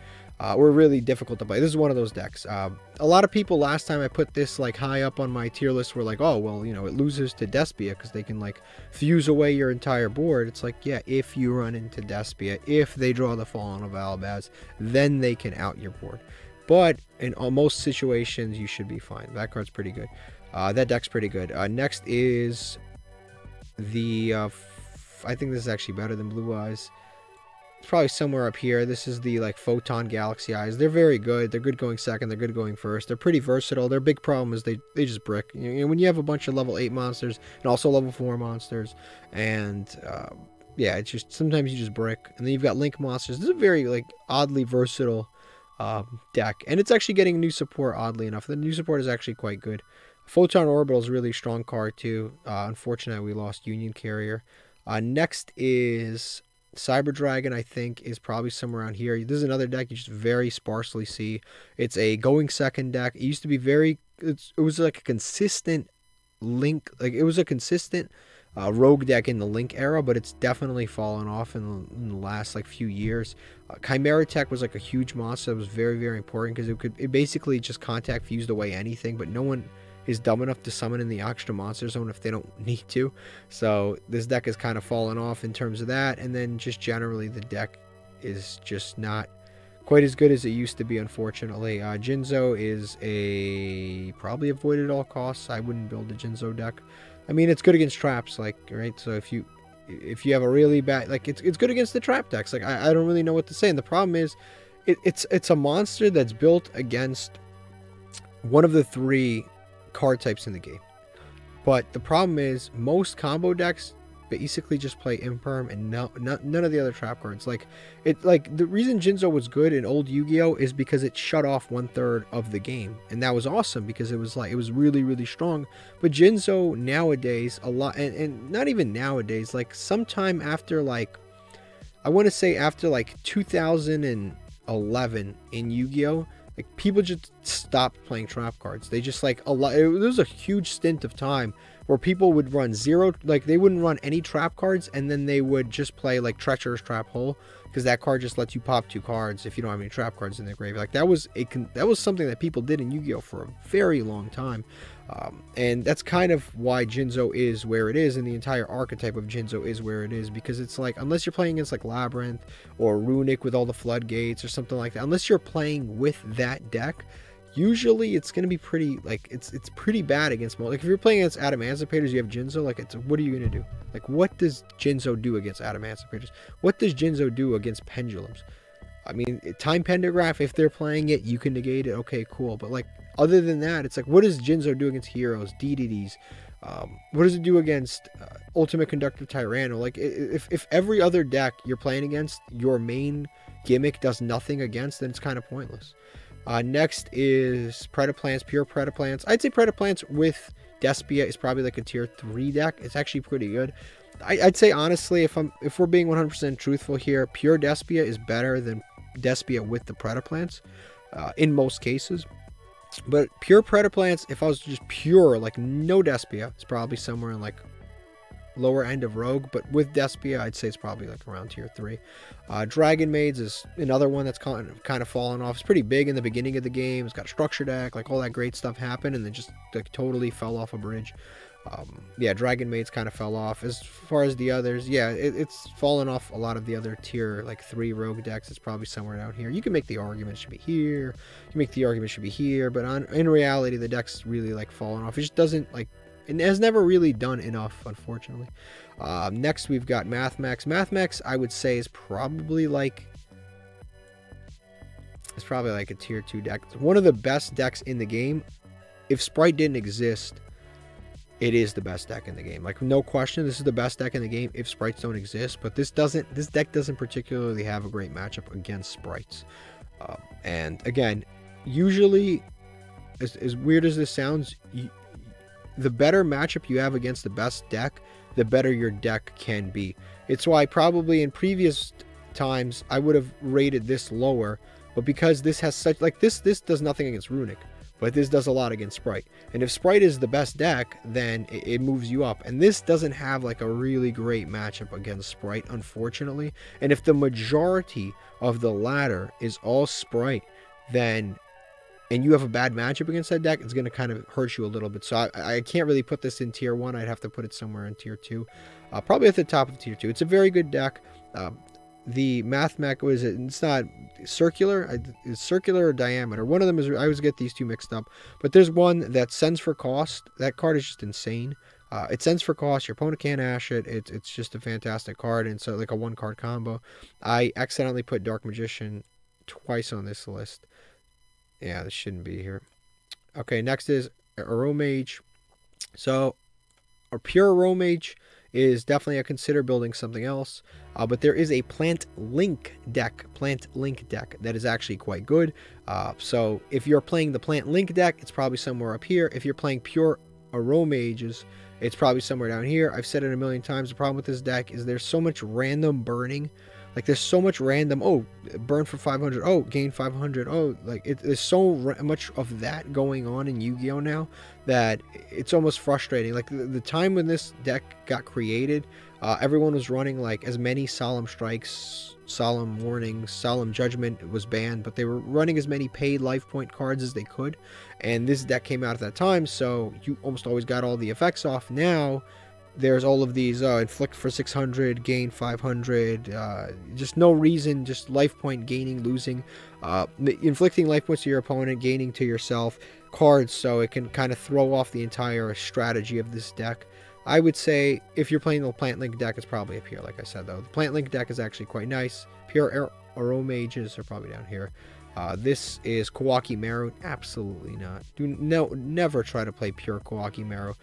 Were really difficult to play. This is one of those decks. A lot of people last time I put this like high up on my tier list were like, oh well, you know, it loses to despia because they can like fuse away your entire board. It's like, yeah, if you run into despia, if they draw the Fallen of Albaz, then they can out your board. But in most situations, you should be fine. That card's pretty good. That deck's pretty good. Next is the I think this is actually better than Blue Eyes. It's probably somewhere up here. This is the like Photon Galaxy Eyes. They're very good. They're good going second. They're good going first. They're pretty versatile. Their big problem is they just brick. You know, when you have a bunch of level 8 monsters and also level 4 monsters, and yeah, it's just sometimes you just brick. And then you've got Link monsters. This is a very like oddly versatile deck, and it's actually getting new support. Oddly enough, the new support is actually quite good. Photon Orbital is a really strong card too. Unfortunately, we lost Union Carrier. Next is Cyber Dragon, I think, is probably somewhere around here. This is another deck you just very sparsely see. It's a going second deck. It used to be very, it was like a consistent Link, like it was a consistent rogue deck in the Link era, but it's definitely fallen off in the last like few years. Chimera Tech was like a huge monster that was very, very important because it basically just contact fused away anything, but no one is dumb enough to summon in the extra monster zone if they don't need to. So this deck has kind of fallen off in terms of that, and then just generally the deck is just not quite as good as it used to be, unfortunately. Jinzo is a probably avoid at all costs. I wouldn't build a Jinzo deck. I mean, it's good against traps, like, right? So if you have a really bad, like, it's good against the trap decks. Like, I don't really know what to say. And the problem is it's a monster that's built against one of the 3 card types in the game, but the problem is most combo decks basically just play Imperm and none of the other trap cards. Like the reason Jinzo was good in old Yu-Gi-Oh is because it shut off 1/3 of the game, and that was awesome because it was really, really strong. But Jinzo nowadays, a lot, and not even nowadays, like sometime after, like I want to say after like 2011 in Yu-Gi-Oh, like people just stopped playing trap cards. They just like there was a huge stint of time where people would run they wouldn't run any trap cards, and then they would just play like Treacherous Trap Hole, because that card just lets you pop 2 cards if you don't have any trap cards in the grave. Like that was something that people did in Yu-Gi-Oh for a very long time. And that's kind of why Jinzo is where it is, and the entire archetype of Jinzo is where it is, because it's like, unless you're playing against like Labrynth or Runick with all the floodgates or something like that, unless you're playing with that deck, usually it's going to be pretty, like, it's pretty bad against most. Like if you're playing against adamancipators, you have Jinzo, like what are you going to do? Like what does Jinzo do against adamancipators? What does Jinzo do against pendulums? I mean, time pentagraph, if they're playing it, you can negate it. Okay, cool. But like, other than that, it's like, what does Jinzo do against heroes, DDDs? What does it do against Ultimate Conductor Tyranno? Like, if every other deck you're playing against, your main gimmick does nothing against, then it's kind of pointless. Next is Predaplants, pure Predaplants. I'd say Predaplants with Despia is probably like a tier 3 deck. It's actually pretty good. I'd say honestly, if we're being 100% truthful here, pure Despia is better than Despia with the Predaplants in most cases. But pure Predaplants, if I was just pure, like no Despia, it's probably somewhere in like lower end of Rogue. But with Despia, I'd say it's probably like around tier 3. Dragon Maids is another one that's kind of fallen off. It's pretty big in the beginning of the game. It's got a structure deck, like all that great stuff happened, and then just like totally fell off a bridge. Yeah, Dragon Maids kind of fell off. As far as the others, yeah, it's fallen off a lot of the other tier like 3 rogue decks. It's probably somewhere down here. You can make the argument it should be here. You can make the argument it should be here, but in reality, the deck's really like fallen off. It just doesn't like, it has never really done enough, unfortunately. Next, we've got Mathmax. Mathmax, I would say, is probably like, it's probably like a tier 2 deck. It's one of the best decks in the game. If Spright didn't exist, it is the best deck in the game. Like, no question, this is the best deck in the game if sprites don't exist. But this deck doesn't particularly have a great matchup against sprites. And again, usually, as weird as this sounds, the better matchup you have against the best deck, the better your deck can be. It's why probably in previous times I would have rated this lower, but because this has such, like, this does nothing against Runick. but this does a lot against Spright. And if Spright is the best deck, then it moves you up. And this doesn't have like a really great matchup against Spright, unfortunately. And if the majority of the ladder is all Spright, then and you have a bad matchup against that deck, it's going to kind of hurt you a little bit. So I can't really put this in tier 1. I'd have to put it somewhere in tier 2. Probably at the top of tier 2. It's a very good deck. The math mech, what is it? It's not circular. It's circular or diameter. One of them is, I always get these two mixed up. But there's one that sends for cost. That card is just insane. It sends for cost. Your opponent can't ash it. It's just a fantastic card. And so like a 1-card combo. I accidentally put Dark Magician twice on this list. Yeah, this shouldn't be here. Okay, next is Aromage. So a pure Aromage is definitely a consider building something else. But there is a Plant Link deck that is actually quite good. So if you're playing the Plant Link deck, it's probably somewhere up here. If you're playing pure Aromages, it's probably somewhere down here. I've said it a million times. The problem with this deck is there's so much random burning. Like, there's so much random, oh, burn for 500, oh, gain 500, oh, like, there's so much of that going on in Yu-Gi-Oh! Now that it's almost frustrating. Like, the time when this deck got created, everyone was running, like, as many Solemn Strikes, Solemn Warnings, Solemn Judgment was banned, but they were running as many paid life point cards as they could, and this deck came out at that time, so you almost always got all the effects off. Now there's all of these inflict for 600, gain 500, just no reason, just life point gaining, losing, inflicting life points to your opponent, gaining to yourself cards, so it can kind of throw off the entire strategy of this deck. I would say if you're playing the Plant Link deck, it's probably up here, like I said, though. The Plant Link deck is actually quite nice. Pure Aromages are probably down here. This is Kawaki Maru. Absolutely not. Never try to play pure Kawaki Maru.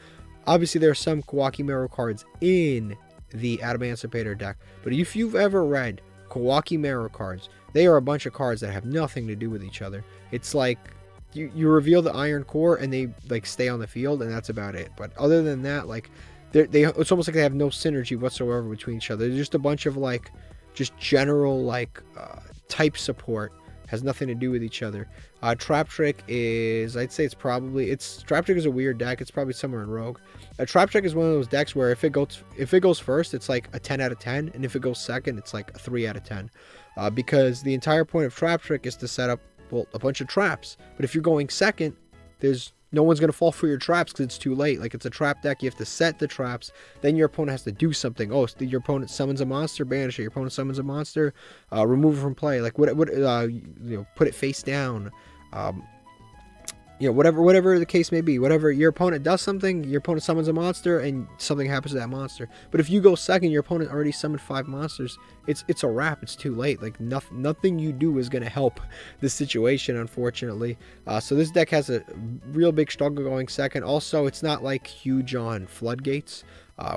Obviously, there are some Kawaki Maru cards in the Adamancipator deck, but if you've ever read Kawaki Maru cards, they are a bunch of cards that have nothing to do with each other. It's like you reveal the Iron Core and they like stay on the field, and that's about it. But other than that, like it's almost like they have no synergy whatsoever between each other. They're just a bunch of like just general like type support. Has nothing to do with each other. Traptrick is, I'd say Traptrick is a weird deck. It's probably somewhere in Rogue. Traptrick is one of those decks where if it goes first, it's like a 10 out of 10, and if it goes second, it's like a 3 out of 10. Because the entire point of Traptrick is to set up, well, a bunch of traps. But if you're going second, no one's going to fall for your traps because it's too late. Like, it's a trap deck. You have to set the traps. Then your opponent has to do something. Oh, so your opponent summons a monster, banish it. Your opponent summons a monster, remove it from play. Like, put it face down. Whatever the case may be. Whatever, your opponent does something, your opponent summons a monster, and something happens to that monster. But if you go second, your opponent already summoned 5 monsters. It's a wrap. It's too late. Like, nothing you do is going to help this situation, unfortunately. So this deck has a real big struggle going second. Also, it's not like huge on floodgates.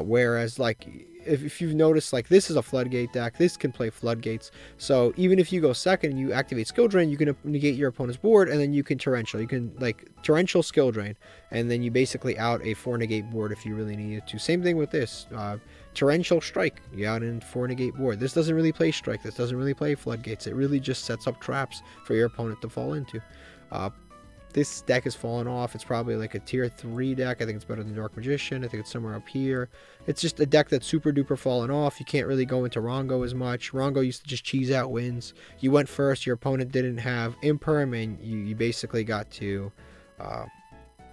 Whereas, like, if you've noticed, like, this is a floodgate deck. This can play floodgates. So even if you go second and you activate skill drain, you can negate your opponent's board, and then you can torrential. You can, like, torrential skill drain, and then you basically out a 4 negate board if you really needed to. Same thing with this. Torrential strike. You out in 4 negate board. This doesn't really play strike. This doesn't really play floodgates. It really just sets up traps for your opponent to fall into. This deck has fallen off. It's probably like a tier 3 deck. I think it's better than Dark Magician. I think it's somewhere up here. It's just a deck that's super duper fallen off. You can't really go into Rongo as much. Rongo used to just cheese out wins. You went first. Your opponent didn't have Imperm, and you basically got to...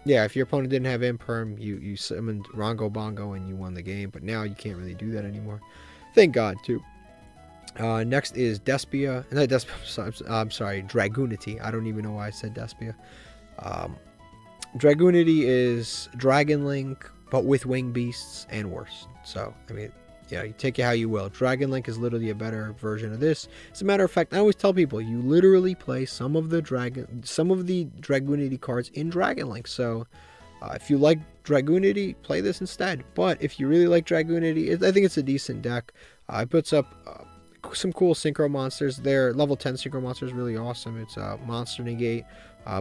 yeah, if your opponent didn't have Imperm, you summoned Rongo Bongo and you won the game. But now you can't really do that anymore. Thank God, too. Next is Despia. No, I'm sorry, Dragoonity. I don't even know why I said Despia. Dragoonity is Dragon Link, but with wing beasts and worse. So, I mean, yeah, you take it how you will. Dragon Link is literally a better version of this. As a matter of fact, I always tell people, you literally play some of the Dragoonity cards in Dragon Link. So, if you like Dragoonity, play this instead. But if you really like Dragoonity, I think it's a decent deck. It puts up some cool synchro monsters. Their level 10 synchro monster is really awesome. It's a monster negate.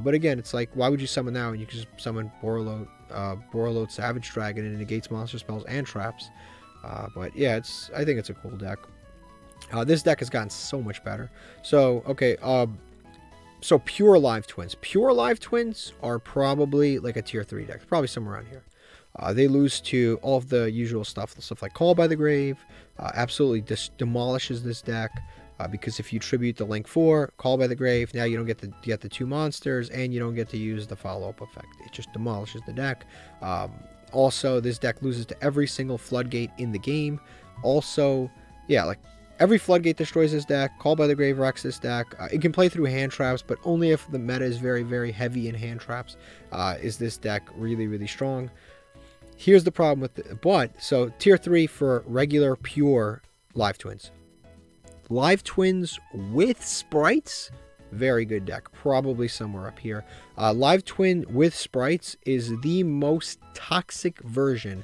But again, it's like, why would you summon that when you can just summon Borreload Savage Dragon, and it negates monster spells and traps? But yeah, I think it's a cool deck. This deck has gotten so much better. So, okay, So pure live twins. Pure live twins are probably like a tier 3 deck. Probably somewhere around here. They lose to all of the usual stuff like Call by the Grave. Absolutely demolishes this deck. Because if you tribute the Link 4, Call by the Grave, now you don't get the 2 monsters, and you don't get to use the follow-up effect. It just demolishes the deck. Also, this deck loses to every single floodgate in the game. Also, yeah, like every floodgate destroys this deck. Call by the Grave wrecks this deck. It can play through hand traps, but only if the meta is very, very heavy in hand traps is this deck really, really strong. Here's the problem with it. So tier 3 for regular pure live twins. Live twins with sprites, very good deck. Probably somewhere up here. Live twin with sprites is the most toxic version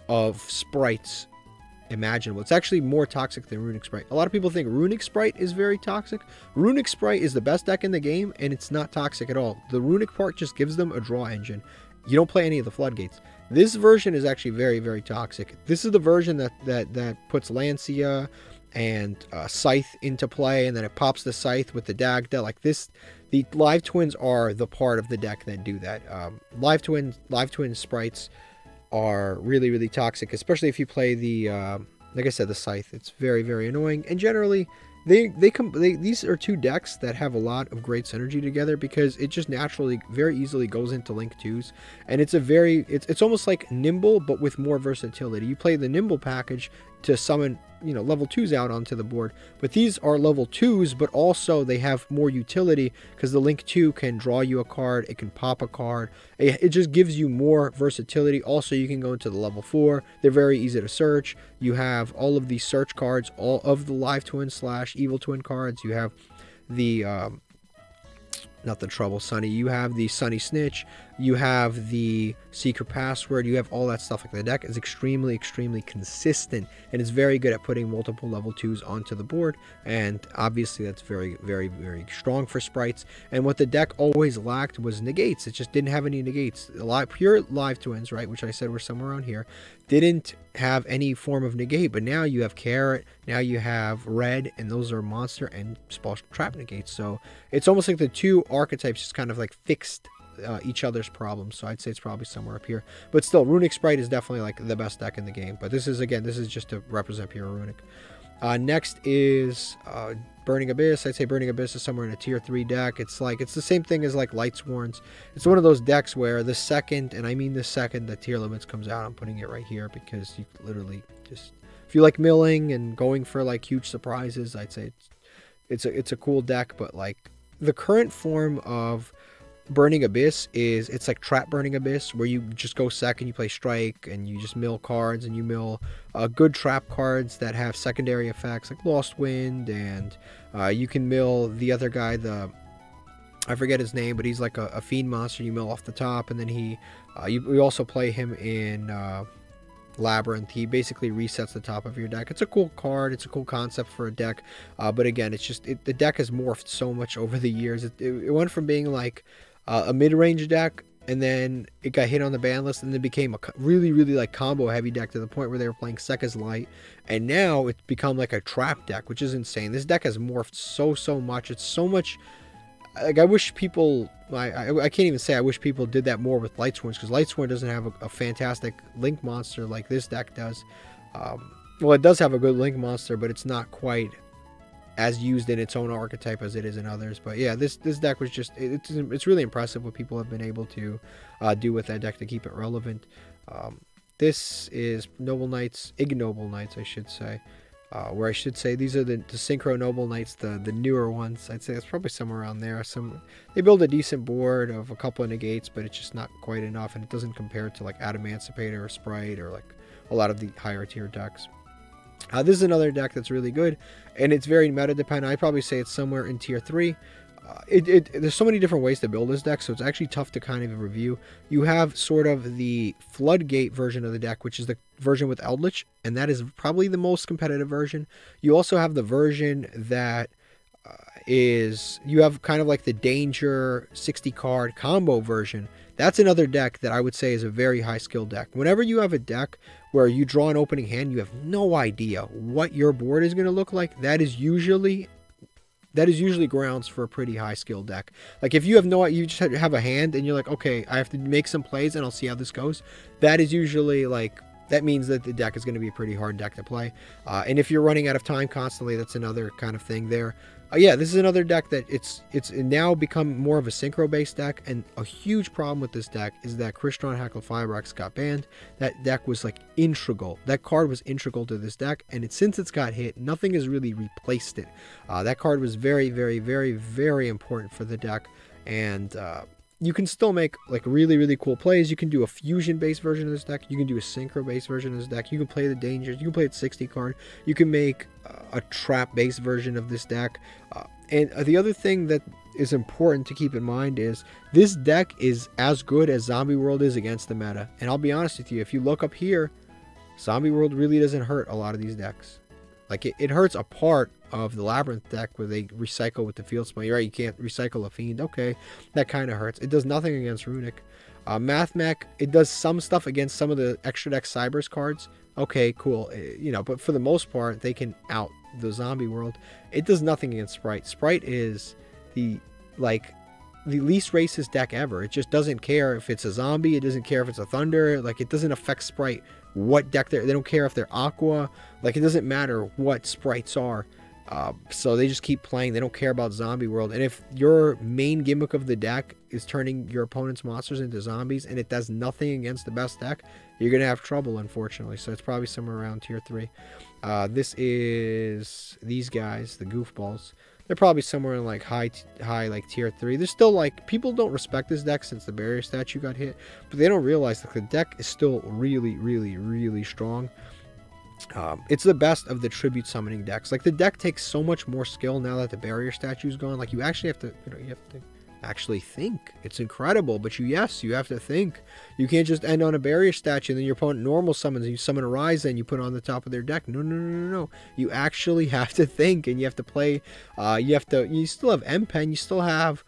of sprites imaginable. It's actually more toxic than runick sprite. A lot of people think runick sprite is very toxic. Runick sprite is the best deck in the game, and it's not toxic at all. The runick part just gives them a draw engine. You don't play any of the floodgates. This version is actually very, very toxic. This is the version that puts Lancia and Scythe into play, and then it pops the Scythe with the Dagda. Like this, the live twins are the part of the deck that do that. Live twin sprites are really, really toxic, especially if you play the like I said, the Scythe. It's very, very annoying, and generally these are two decks that have a lot of great synergy together, because it just naturally very easily goes into Link 2s, and it's almost like Nimble but with more versatility. You play the Nimble package to summon, you know, level 2s out onto the board, but these are level 2s, but also they have more utility because the Link 2 can draw you a card, it can pop a card, it just gives you more versatility. Also, you can go into the level 4, they're very easy to search. You have all of these search cards, all of the live twin / evil twin cards. You have the not the Trouble Sunny, you have the Sunny Snitch, you have the Secret Password, you have all that stuff. Like the deck is extremely, extremely consistent, and it's very good at putting multiple level 2s onto the board, and obviously that's very, very, very strong for sprites. And what the deck always lacked was negates. It just didn't have any negates. A lot pure live twins, right, which I said were somewhere around here, didn't have any form of negate, but now you have Carrot, now you have Red, and those are monster and special trap negates. So it's almost like the two archetypes just kind of like fixed each other's problems. So I'd say it's probably somewhere up here, but still runick sprite is definitely like the best deck in the game. But this is, again, this is just to represent pure runick. Next is Burning Abyss. I'd say Burning Abyss is somewhere in a tier 3 deck. It's the same thing as like lightsworns. It's one of those decks where the second, and I mean the second, the tier limits comes out, I'm putting it right here, because you literally just, if you like milling and going for like huge surprises, I'd say it's a cool deck. But like the current form of Burning Abyss is, it's like Trap Burning Abyss, where you just go second, you play strike, and you just mill cards, and you mill good trap cards that have secondary effects like Lost Wind, and you can mill the other guy, I forget his name, but he's like a fiend monster. You mill off the top, and then you also play him in Labrynth. He basically resets the top of your deck. It's a cool card. It's a cool concept for a deck. But again, it's just the deck has morphed so much over the years. It went from being like a mid-range deck, and then it got hit on the ban list, and then became a really, really like combo heavy deck to the point where they were playing Sekka's Light, and now it's become like a trap deck, which is insane. This deck has morphed so much. It's so much, like, I wish people, I can't even say I wish people did that more with lightsworns, because lightsworn doesn't have a fantastic link monster like this deck does. Well, it does have a good link monster, but it's not quite as used in its own archetype as it is in others. But yeah, this deck was just, it's really impressive what people have been able to do with that deck to keep it relevant. This is Noble Knights, Ignoble Knights, I should say. Where I should say these are the Synchro Noble Knights, the newer ones. I'd say it's probably somewhere around there. They build a decent board of a couple of negates, but it's just not quite enough, and it doesn't compare to like Adamancipator or Spright or like a lot of the higher tier decks. This is another deck that's really good, and it's very meta dependent. I'd probably say it's somewhere in tier 3. There's so many different ways to build this deck, so it's actually tough to kind of review. You have sort of the floodgate version of the deck, which is the version with eldlich, and that is probably the most competitive version. You also have the version that you have kind of like the danger 60 card combo version. That's another deck that I would say is a very high skill deck. Whenever you have a deck where you draw an opening hand, you have no idea what your board is going to look like, that is usually that is usually grounds for a pretty high skill deck. Like if you have no, you just have a hand and you're like, okay, I have to make some plays and I'll see how this goes. That is usually like, that means that the deck is going to be a pretty hard deck to play. And if you're running out of time constantly, that's another kind of thing there. Yeah, this is another deck that it's now become more of a synchro based deck, and a huge problem with this deck is that Crystron Hackle Firebrax got banned. That deck was like integral. That card was integral to this deck, and since it's got hit, nothing has really replaced it. That card was very, very, very, very important for the deck, and you can still make like really, really cool plays. You can do a fusion-based version of this deck. You can do a synchro-based version of this deck. You can play the dangers. You can play the 60 card. You can make a trap-based version of this deck. And the other thing that is important to keep in mind is this deck is as good as Zombie World is against the meta. And I'll be honest with you, if you look up here, Zombie World really doesn't hurt a lot of these decks. Like it hurts a part of the Labrynth deck where they recycle with the field spell. You're right, you can't recycle a Fiend. Okay, that kind of hurts. It does nothing against Runick. Mathmech, it does some stuff against some of the extra deck Cybers cards. Okay, cool. You know, but for the most part, they can out the Zombie World. It does nothing against Spright. Spright is the least racist deck ever. It just doesn't care if it's a zombie. It doesn't care if it's a thunder. Like, it doesn't affect Spright what deck they don't care if they're aqua. Like, it doesn't matter what sprites are. So they just keep playing. They don't care about Zombie World. And if your main gimmick of the deck is turning your opponent's monsters into zombies and it does nothing against the best deck, you're going to have trouble, unfortunately. So it's probably somewhere around tier 3. This is these guys, the goofballs. They're probably somewhere in like high like tier 3. There's still like, people don't respect this deck since the barrier statue got hit, but they don't realize that the deck is still really, really, really strong. It's the best of the tribute summoning decks. Like, the deck takes so much more skill now that the barrier statue is gone. Like, you actually have to, you have to actually think. It's incredible, but you have to think. You can't just end on a barrier statue and then your opponent normal summons and you summon a Rise and you put it on the top of their deck. No. You actually have to think, and you have to play. You still have M-Pen. You still have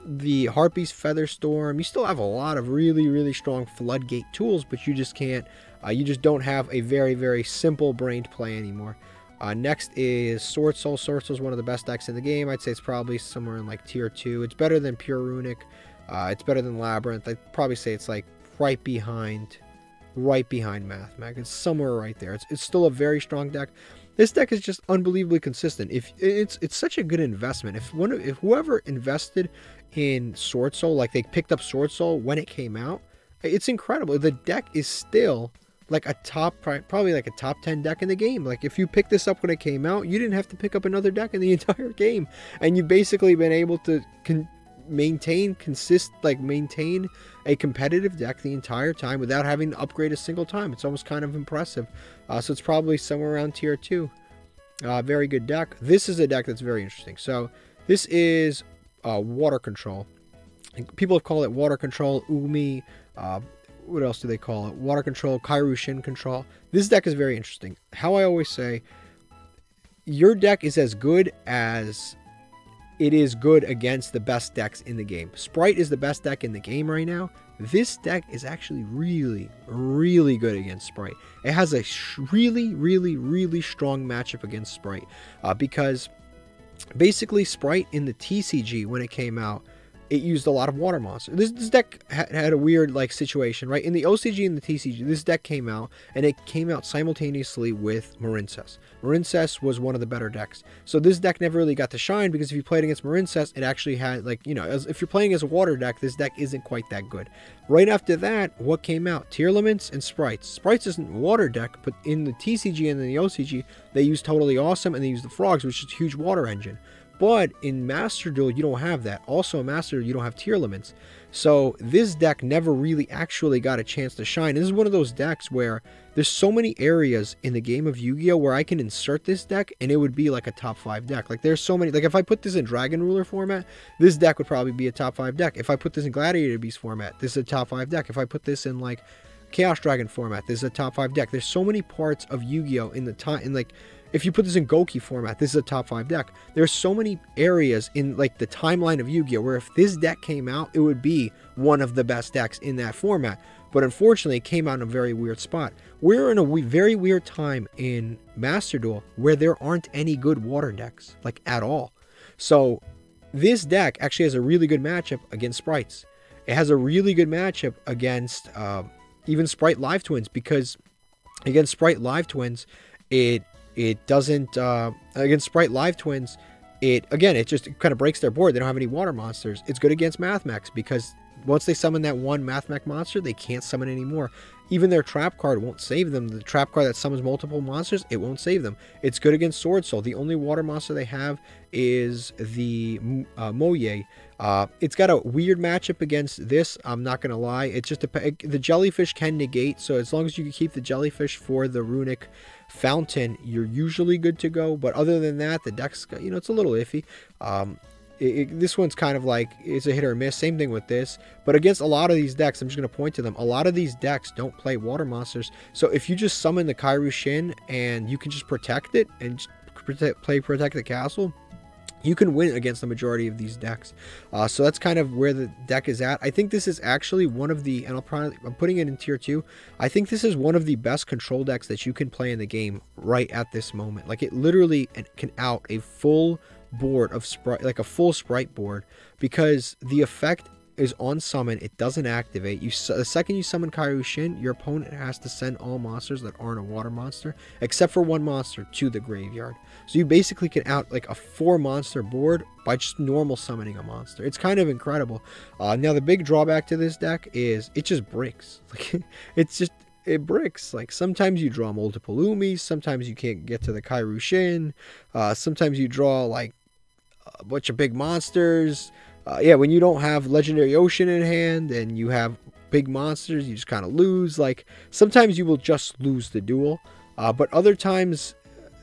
the Harpy's Featherstorm. You still have a lot of really, really strong floodgate tools, but you just can't. You just don't have a very, very simple-brained play anymore. Next is Swordsoul. Swordsoul is one of the best decks in the game. I'd say it's probably somewhere in like tier 2. It's better than pure Runick. It's better than Labrynth. I'd probably say it's like right behind Mathmech. It's somewhere right there. It's still a very strong deck. This deck is just unbelievably consistent. If it's such a good investment. If whoever invested in Swordsoul, like they picked up Swordsoul when it came out, it's incredible. The deck is still like a probably like a top 10 deck in the game. Like, if you picked this up when it came out, you didn't have to pick up another deck in the entire game, and you've basically been able to maintain a competitive deck the entire time without having to upgrade a single time. It's almost kind of impressive. So it's probably somewhere around tier 2. Very good deck. This is a deck that's very interesting. So this is water control. People have called it water control, Umi. What else do they call it? Water control, Kairushin control. This deck is very interesting. How I always say, your deck is as good as it is good against the best decks in the game. Spright is the best deck in the game right now. This deck is actually really, really good against Spright. It has a really, really, really strong matchup against Spright. Because basically Spright in the TCG, when it came out, it used a lot of water monsters. This deck had a weird like situation, right? In the OCG and the TCG, this deck came out, and it came out simultaneously with Marincess. Marincess was one of the better decks. So this deck never really got to shine, because if you played against Marincess, it actually had, like, you know, if you're playing as a water deck, this deck isn't quite that good. Right after that, what came out? Tearlaments and Sprites. Sprites isn't a water deck, but in the TCG and in the OCG, they use Totally Awesome, and they use the Frogs, which is a huge water engine. But in Master Duel, you don't have that. Also in Master Duel, you don't have Tearlaments. So this deck never really actually got a chance to shine. This is one of those decks where there's so many areas in the game of Yu-Gi-Oh! Where I can insert this deck and it would be like a top 5 deck. Like, there's so many. Like, if I put this in Dragon Ruler format, this deck would probably be a top 5 deck. If I put this in Gladiator Beast format, this is a top 5 deck. If I put this in like Chaos Dragon format, this is a top 5 deck. There's so many parts of Yu-Gi-Oh! In the time, in like, if you put this in Goki format, this is a top 5 deck. There's so many areas in like the timeline of Yu-Gi-Oh! Where if this deck came out, it would be one of the best decks in that format. But unfortunately, it came out in a very weird spot. We're in a very weird time in Master Duel where there aren't any good water decks, like, at all. So this deck actually has a really good matchup against sprites. It has a really good matchup against even Spright Live Twins, because against Spright Live Twins, it doesn't against Spright Live Twins, it just kind of breaks their board. They don't have any water monsters. It's good against Mathmechs because once they summon that one Mathmech monster, they can't summon anymore. Even their trap card won't save them. The trap card that summons multiple monsters, it won't save them. It's good against Swordsoul. The only water monster they have is the Moye. It's got a weird matchup against this. I'm not going to lie. It's just the jellyfish can negate. So as long as you can keep the jellyfish for the runick fountain, you're usually good to go. But other than that, the deck's, it's a little iffy. This one's kind of like, it's a hit or miss. Same thing with this. But against a lot of these decks, I'm just going to point to them. A lot of these decks don't play water monsters. So if you just summon the Kairu Shin and you can just protect it and just protect the castle, you can win against the majority of these decks. So that's kind of where the deck is at. I think this is actually one of the, and I'm putting it in tier 2. I think this is one of the best control decks that you can play in the game right at this moment. Like, it literally can out a full board of Spright, like a full Spright board, because the effect is on summon. It doesn't activate. The second you summon Kairu Shin, your opponent has to send all monsters that aren't a water monster, except for one monster, to the graveyard. So you basically can out like a 4 monster board by just normal summoning a monster. It's kind of incredible. Now the big drawback to this deck is it just bricks. Like, it bricks. Like, sometimes you draw multiple Umis, sometimes you can't get to the Kairu Shin, sometimes you draw like a bunch of big monsters. Yeah, when you don't have Legendary Ocean in hand and you have big monsters, you just kind of lose. Like, sometimes you will just lose the duel, but other times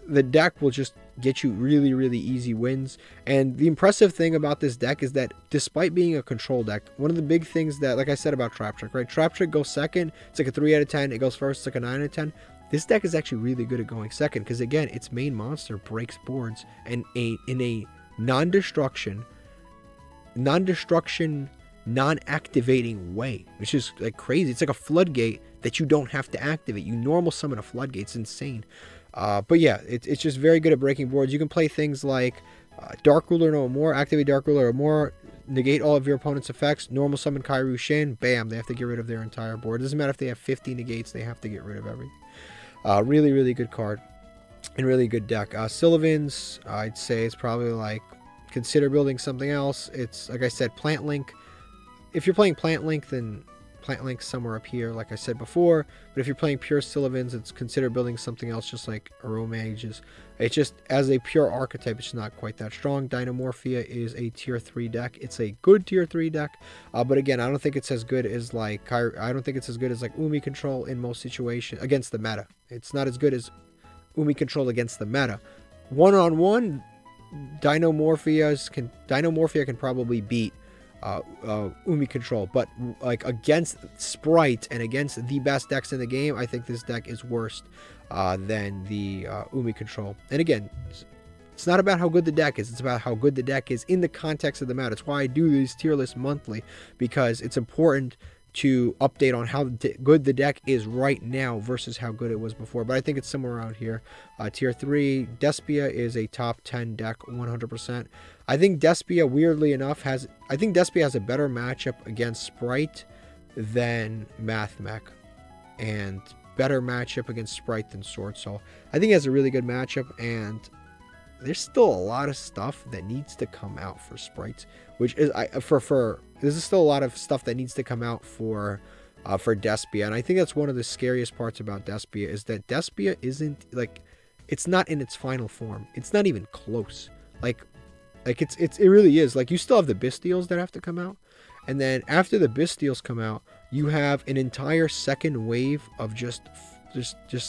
the deck will just get you really, really easy wins. And the impressive thing about this deck is that despite being a control deck, one of the big things that, like I said about Traptrick, right? Traptrick goes second, it's like a 3 out of 10. It goes first, it's like a 9 out of 10. This deck is actually really good at going second because, again, its main monster breaks boards and in a non-destruction, non-activating way, which is like crazy. It's like a floodgate that you don't have to activate. You normal summon a floodgate. It's insane. But yeah, it's just very good at breaking boards. You can play things like Dark Ruler no more, activate Dark Ruler or more, negate all of your opponent's effects, normal summon Kairu Shin, bam, they have to get rid of their entire board. It doesn't matter if they have 50 negates, they have to get rid of everything. Really, really good card and really good deck. Sylvan's, I'd say it's probably like, consider building something else. It's, like I said, Plant Link. If you're playing Plant Link, then Plant Link's somewhere up here, like I said before. But if you're playing pure Sylvans, it's consider building something else, just like Aromages. It's just, as a pure archetype, it's not quite that strong. Dynamorphia is a tier 3 deck. It's a good tier 3 deck, but again, I don't think it's as good as like I don't think it's as good as like Umi Control in most situations against the meta. It's not as good as Umi Control against the meta. One-on-one, Dynamorphia can probably beat Umi Control, but like against Spright and against the best decks in the game, I think this deck is worse than the Umi Control. And again, it's not about how good the deck is, it's about how good the deck is in the context of the meta. It's why I do these tier lists monthly, because it's important to update on how good the deck is right now versus how good it was before. But I think it's somewhere around here. Tier 3, Despia is a top 10 deck 100%. I think Despia, weirdly enough, has a better matchup against Spright than Mathmech, and better matchup against Spright than Swordsoul. I think it has a really good matchup, and there's still a lot of stuff that needs to come out for Sprites, which is there's still a lot of stuff that needs to come out for Despia, and I think that's one of the scariest parts about Despia, is that Despia isn't like, it's not in its final form. It's not even close. Like it really is. Like, you still have the Bystials that have to come out, and then after the Bystials come out, you have an entire second wave of just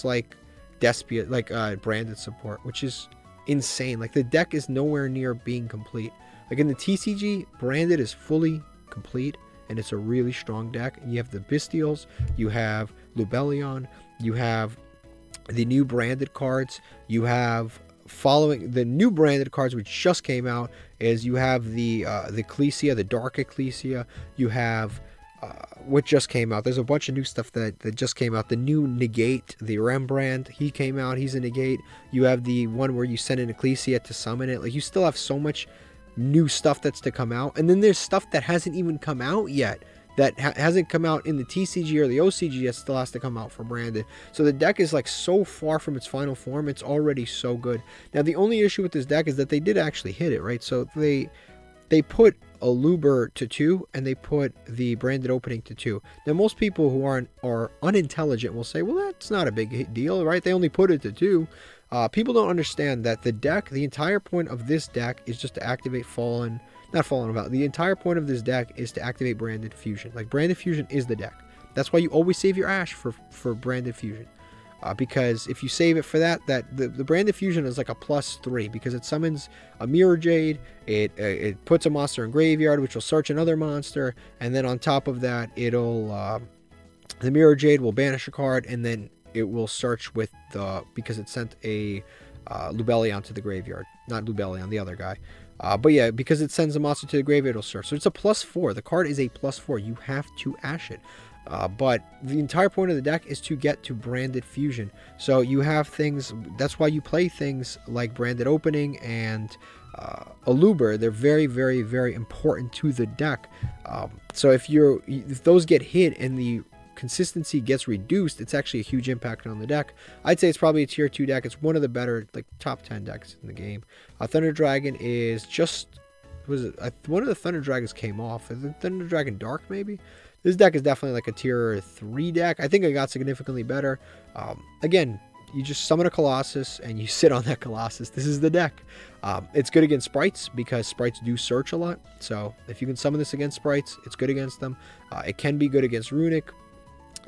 like Despia, like branded support, which is insane. Like, the deck is nowhere near being complete. Like, in the TCG, branded is fully complete, and it's a really strong deck. You have the Bystials, you have Lubellion, you have the new branded cards, you have, following the new branded cards which just came out, is you have the Ecclesia, the Dark Ecclesia, you have what just came out. There's a bunch of new stuff that just came out. The new Negate, the Rembrandt, he came out, he's a Negate. You have the one where you send an Ecclesia to summon it. Like, you still have so much new stuff that's to come out, and then there's stuff that hasn't even come out yet, that hasn't come out in the TCG or the OCG yet, still has to come out for branded. So the deck is like so far from its final form, it's already so good. Now the only issue with this deck is that they did actually hit it, right? So they put a Luber to 2 and they put the branded opening to 2. Now most people who are unintelligent will say, well, that's not a big deal, right? They only put it to 2. People don't understand that the entire point of this deck is just to activate the entire point of this deck is to activate branded fusion. Like, branded fusion is the deck. That's why you always save your Ash for branded fusion. Because if you save it for the branded fusion is like a +3 because it summons a mirror jade, it puts a monster in graveyard, which will search another monster, and then on top of that, it'll the mirror jade will banish a card, and then it will search with because it sent a Lubellion to the graveyard. Not Lubellion, the other guy. But yeah, because it sends a monster to the graveyard, it'll search. So it's a +4. The card is a +4. You have to Ash it. But the entire point of the deck is to get to branded fusion. So you have things, that's why you play things like branded opening and a Luber. They're very, very, very important to the deck. So if those get hit and the consistency gets reduced, it's actually a huge impact on the deck. I'd say it's probably a tier 2 deck. It's one of the better, like, top 10 decks in the game. Thunder Dragon is just, one of the Thunder Dragons came off. Is it Thunder Dragon Dark, maybe? This deck is definitely like a tier 3 deck. I think it got significantly better. Again, you just summon a Colossus and you sit on that Colossus. This is the deck. It's good against sprites because sprites do search a lot. So if you can summon this against sprites, it's good against them. It can be good against runick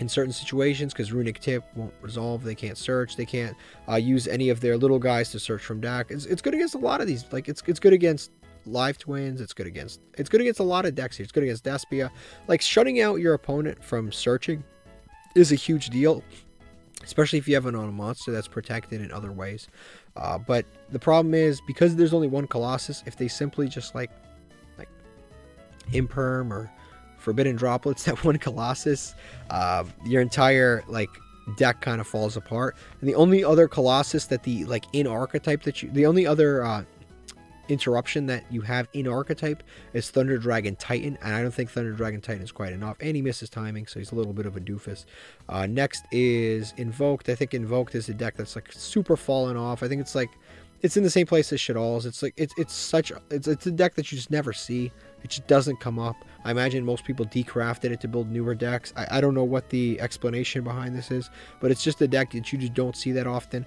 in certain situations because runick tip won't resolve. They can't search. They can't use any of their little guys to search from deck. It's good against a lot of these. Like, it's good against live twins. It's good against a lot of decks here. It's good against despia. Like, shutting out your opponent from searching is a huge deal, especially if you have it on a monster that's protected in other ways. But the problem is, because there's only one Colossus, if they simply just like imperm or forbidden droplets that one Colossus, your entire deck kind of falls apart. And the only other Colossus that the in archetype the only other interruption that you have in archetype is Thunder Dragon Titan, and I don't think Thunder Dragon Titan is quite enough, and he misses timing, so he's a little bit of a doofus. Next is Invoked. I think Invoked is a deck that's like super fallen off. I think it's in the same place as Shadal's. It's a deck that you just never see. It just doesn't come up. I imagine most people decrafted it to build newer decks. I don't know what the explanation behind this is, but it's just a deck that you just don't see that often.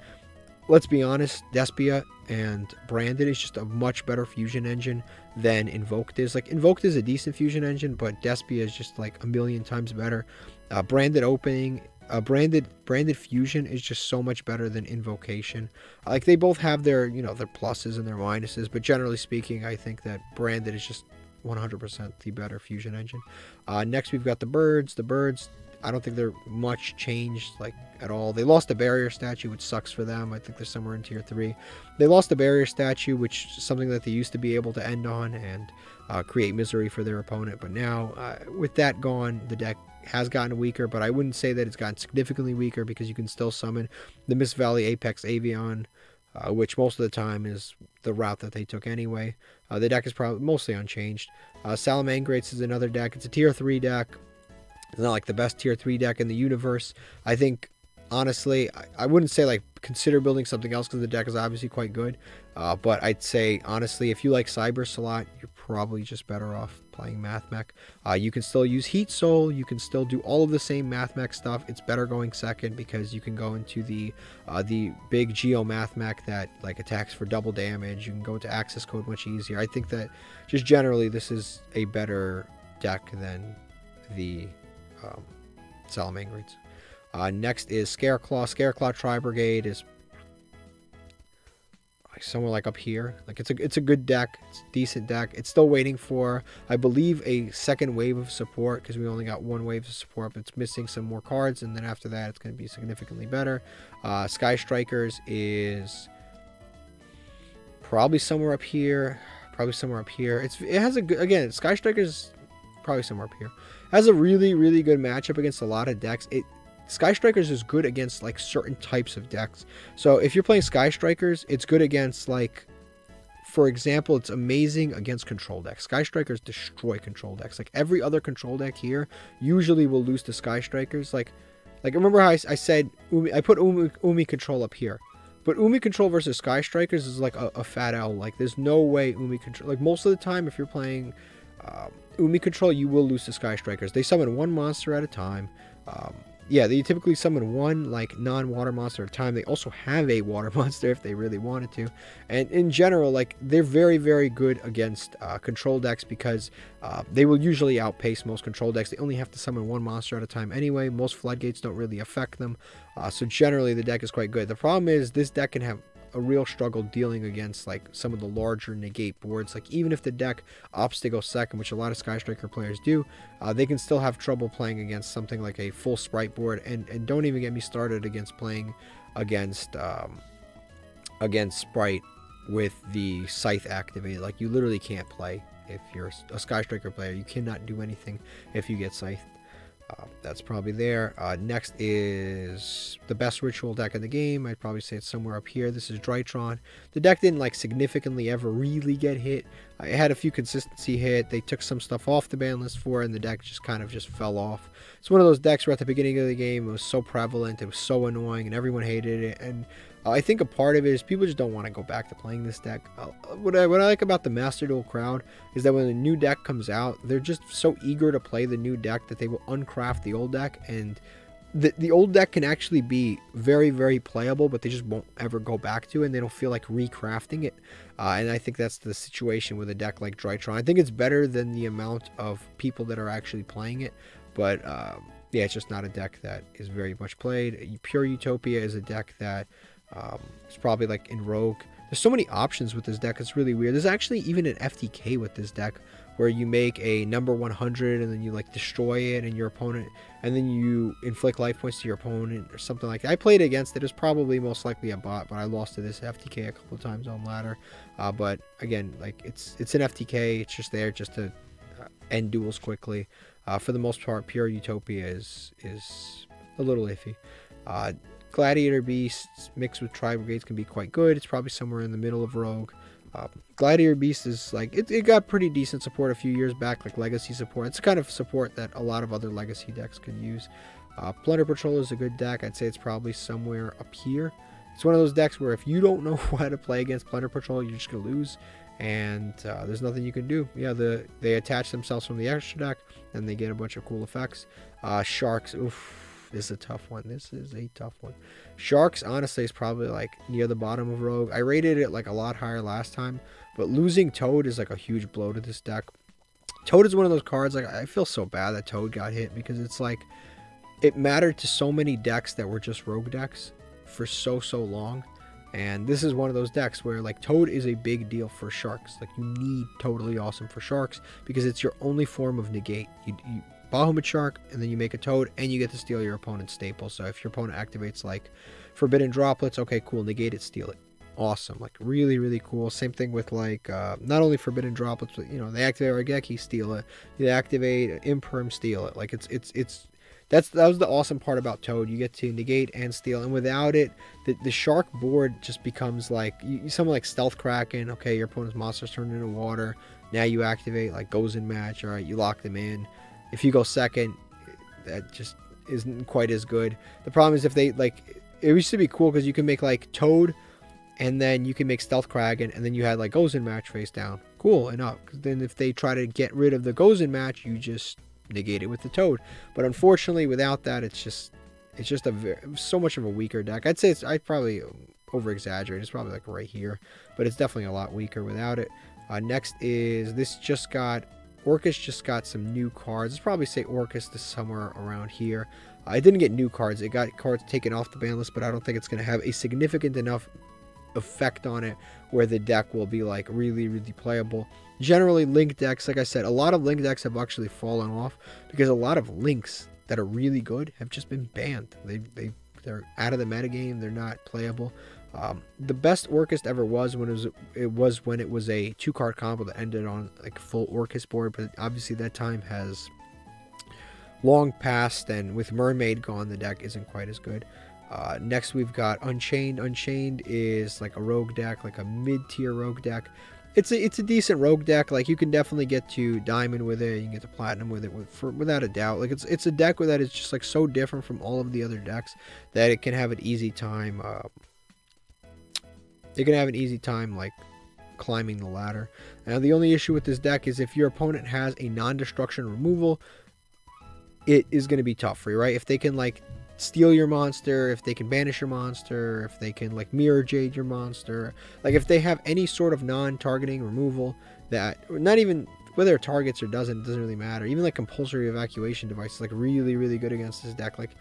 Let's be honest, Despia and Branded is just a much better fusion engine than Invoked is. Like, Invoked is a decent fusion engine, but Despia is just like a million times better. Branded opening, branded fusion is just so much better than Invocation. Like, they both have their, their pluses and their minuses, but generally speaking, I think that Branded is just 100% the better fusion engine. Next, we've got the Birds. The Birds, I don't think they're much changed, at all. They lost the barrier statue, which sucks for them. I think they're somewhere in tier 3. They lost the barrier statue, which is something that they used to be able to end on and create misery for their opponent. But now, with that gone, the deck has gotten weaker, but I wouldn't say that it's gotten significantly weaker because you can still summon the Mist Valley Apex Avion, which most of the time is the route that they took anyway. The deck is probably mostly unchanged. Salamangrates is another deck. It's a tier 3 deck. It's not like the best tier 3 deck in the universe. I think, honestly, I wouldn't say consider building something else because the deck is obviously quite good. But I'd say, honestly, if you like Cyberse a lot, you're probably just better off playing Math Mech. You can still use Heat Soul. You can still do all of the same Math Mech stuff. It's better going second because you can go into the big Geo Math Mech that attacks for double damage. You can go into access code much easier. I think that just generally this is a better deck than the Salamangrates. Next is Scareclaw. Scareclaw Tri-Brigade is somewhere up here. It's a good deck. It's a decent deck. It's still waiting for, I believe, a second wave of support because we only got one wave of support, but it's missing some more cards, and then after that it's going to be significantly better. Sky Strikers is probably somewhere up here. It has a good, again, Sky Strikers probably somewhere up here. Has a really, really good matchup against a lot of decks. Sky Strikers is good against certain types of decks. So if you're playing Sky Strikers, it's good against for example, it's amazing against control decks. Sky Strikers destroy control decks. Like every other control deck here usually will lose to Sky Strikers. Like remember how I said I put Umi control up here. But Umi control versus Sky Strikers is like a fat L. Like there's no way Umi control. Like most of the time, if you're playing Umi control, you will lose to Sky Strikers. They summon one monster at a time. Yeah, they typically summon one like non-water monster at a time. They also have a water monster if they really wanted to. And in general, like they're very, very good against control decks because they will usually outpace most control decks. They only have to summon one monster at a time anyway. Most floodgates don't really affect them. So generally, the deck is quite good. The problem is this deck can have a real struggle dealing against like some of the larger negate boards. Like even if the deck opts to go second, which a lot of Sky Striker players do, they can still have trouble playing against something like a full Spright board. And don't even get me started against playing against Spright with the Scythe activated. Like you literally can't play if you're a Sky Striker player. You cannot do anything if you get Scythed. That's probably there. Next is the best ritual deck in the game. I'd probably say it's somewhere up here. This is Drytron. The deck didn't like significantly ever really get hit. I had a few consistency hit. They took some stuff off the ban list for it, and the deck just kind of just fell off. It's one of those decks where at the beginning of the game it was so prevalent, it was so annoying, and everyone hated it. And I think a part of it is people just don't want to go back to playing this deck. What I like about the Master Duel crowd is that when a new deck comes out, they're just so eager to play the new deck that they will uncraft the old deck. And the old deck can actually be very, very playable, but they just won't ever go back to it, and they don't feel like recrafting it. And I think that's the situation with a deck like Drytron. I think it's better than the amount of people that are actually playing it, but yeah, it's just not a deck that is very much played. Pure Utopia is a deck that it's probably like in Rogue. There's so many options with this deck, it's really weird. There's actually even an FTK with this deck where you make a number 100 and then you like destroy it and your opponent, and then you inflict life points to your opponent or something like that. I played against it. It was probably most likely a bot, but I lost to this FTK a couple of times on ladder. But again, like it's an FTK. It's just there just to end duels quickly. For the most part, Pure Utopia is a little iffy. Gladiator Beasts mixed with tri-brigades can be quite good. It's probably somewhere in the middle of Rogue. Gladiator Beast is like, it got pretty decent support a few years back, like legacy support. It's the kind of support that a lot of other legacy decks could use. Plunder Patrol is a good deck. I'd say it's probably somewhere up here. It's one of those decks where if you don't know how to play against Plunder Patrol, you're just going to lose. And there's nothing you can do. Yeah, they attach themselves from the extra deck, and they get a bunch of cool effects. Sharks, oof. This is a tough one. This is a tough one. Sharks, honestly, is probably like near the bottom of Rogue. I rated it like a lot higher last time, but losing Toad is like a huge blow to this deck. Toad is one of those cards, like I feel so bad that Toad got hit because it's like it mattered to so many decks that were just Rogue decks for so long. And this is one of those decks where like Toad is a big deal for Sharks. Like you need Totally Awesome for Sharks because it's your only form of negate. You Bahamut Shark, and then you make a Toad, and you get to steal your opponent's staple. So if your opponent activates like Forbidden Droplets, okay, cool, negate it, steal it. Awesome, like really, really cool. Same thing with like not only Forbidden Droplets, but you know, they activate Raigeki, steal it. They activate Imperm, steal it. Like that was the awesome part about Toad. You get to negate and steal, and without it, the Shark board just becomes like something like Stealth Kraken. Okay, your opponent's monsters turn into water. Now you activate like goes in match. All right, you lock them in. If you go second, that just isn't quite as good. The problem is if they like, it used to be cool because you can make like Toad, and then you can make Stealth Kraken, and then you had like goes in match face down. Cool enough. Because then if they try to get rid of the goes in match, you just negate it with the Toad. But unfortunately, without that, it's just so much of a weaker deck. I'd probably over exaggerate. It's probably like right here, but it's definitely a lot weaker without it. Next is Orcus just got some new cards. Let's probably say Orcus is somewhere around here. I didn't get new cards. It got cards taken off the ban list, but I don't think it's going to have a significant enough effect on it where the deck will be like really, really playable. Generally, Link decks, like I said, a lot of Link decks have actually fallen off because a lot of Links that are really good have just been banned. They're out of the metagame. They're not playable. The best Orcus ever was when it was a 2-card combo that ended on like full Orcus board, but obviously that time has long passed, and with Mermaid gone, the deck isn't quite as good. Next we've got Unchained. Unchained is like a rogue deck, like a mid-tier rogue deck. it's a decent rogue deck. Like, you can definitely get to diamond with it, you can get to platinum with it, without a doubt. Like, it's a deck that is just like so different from all of the other decks that it can have an easy time. Like climbing the ladder. Now, the only issue with this deck is if your opponent has a non-destruction removal, it is going to be tough for you, right? If they can like steal your monster, if they can banish your monster, if they can like mirror jade your monster, like if they have any sort of non-targeting removal that, not even whether it targets or doesn't, it doesn't really matter. Even like compulsory evacuation device is like really good against this deck. Like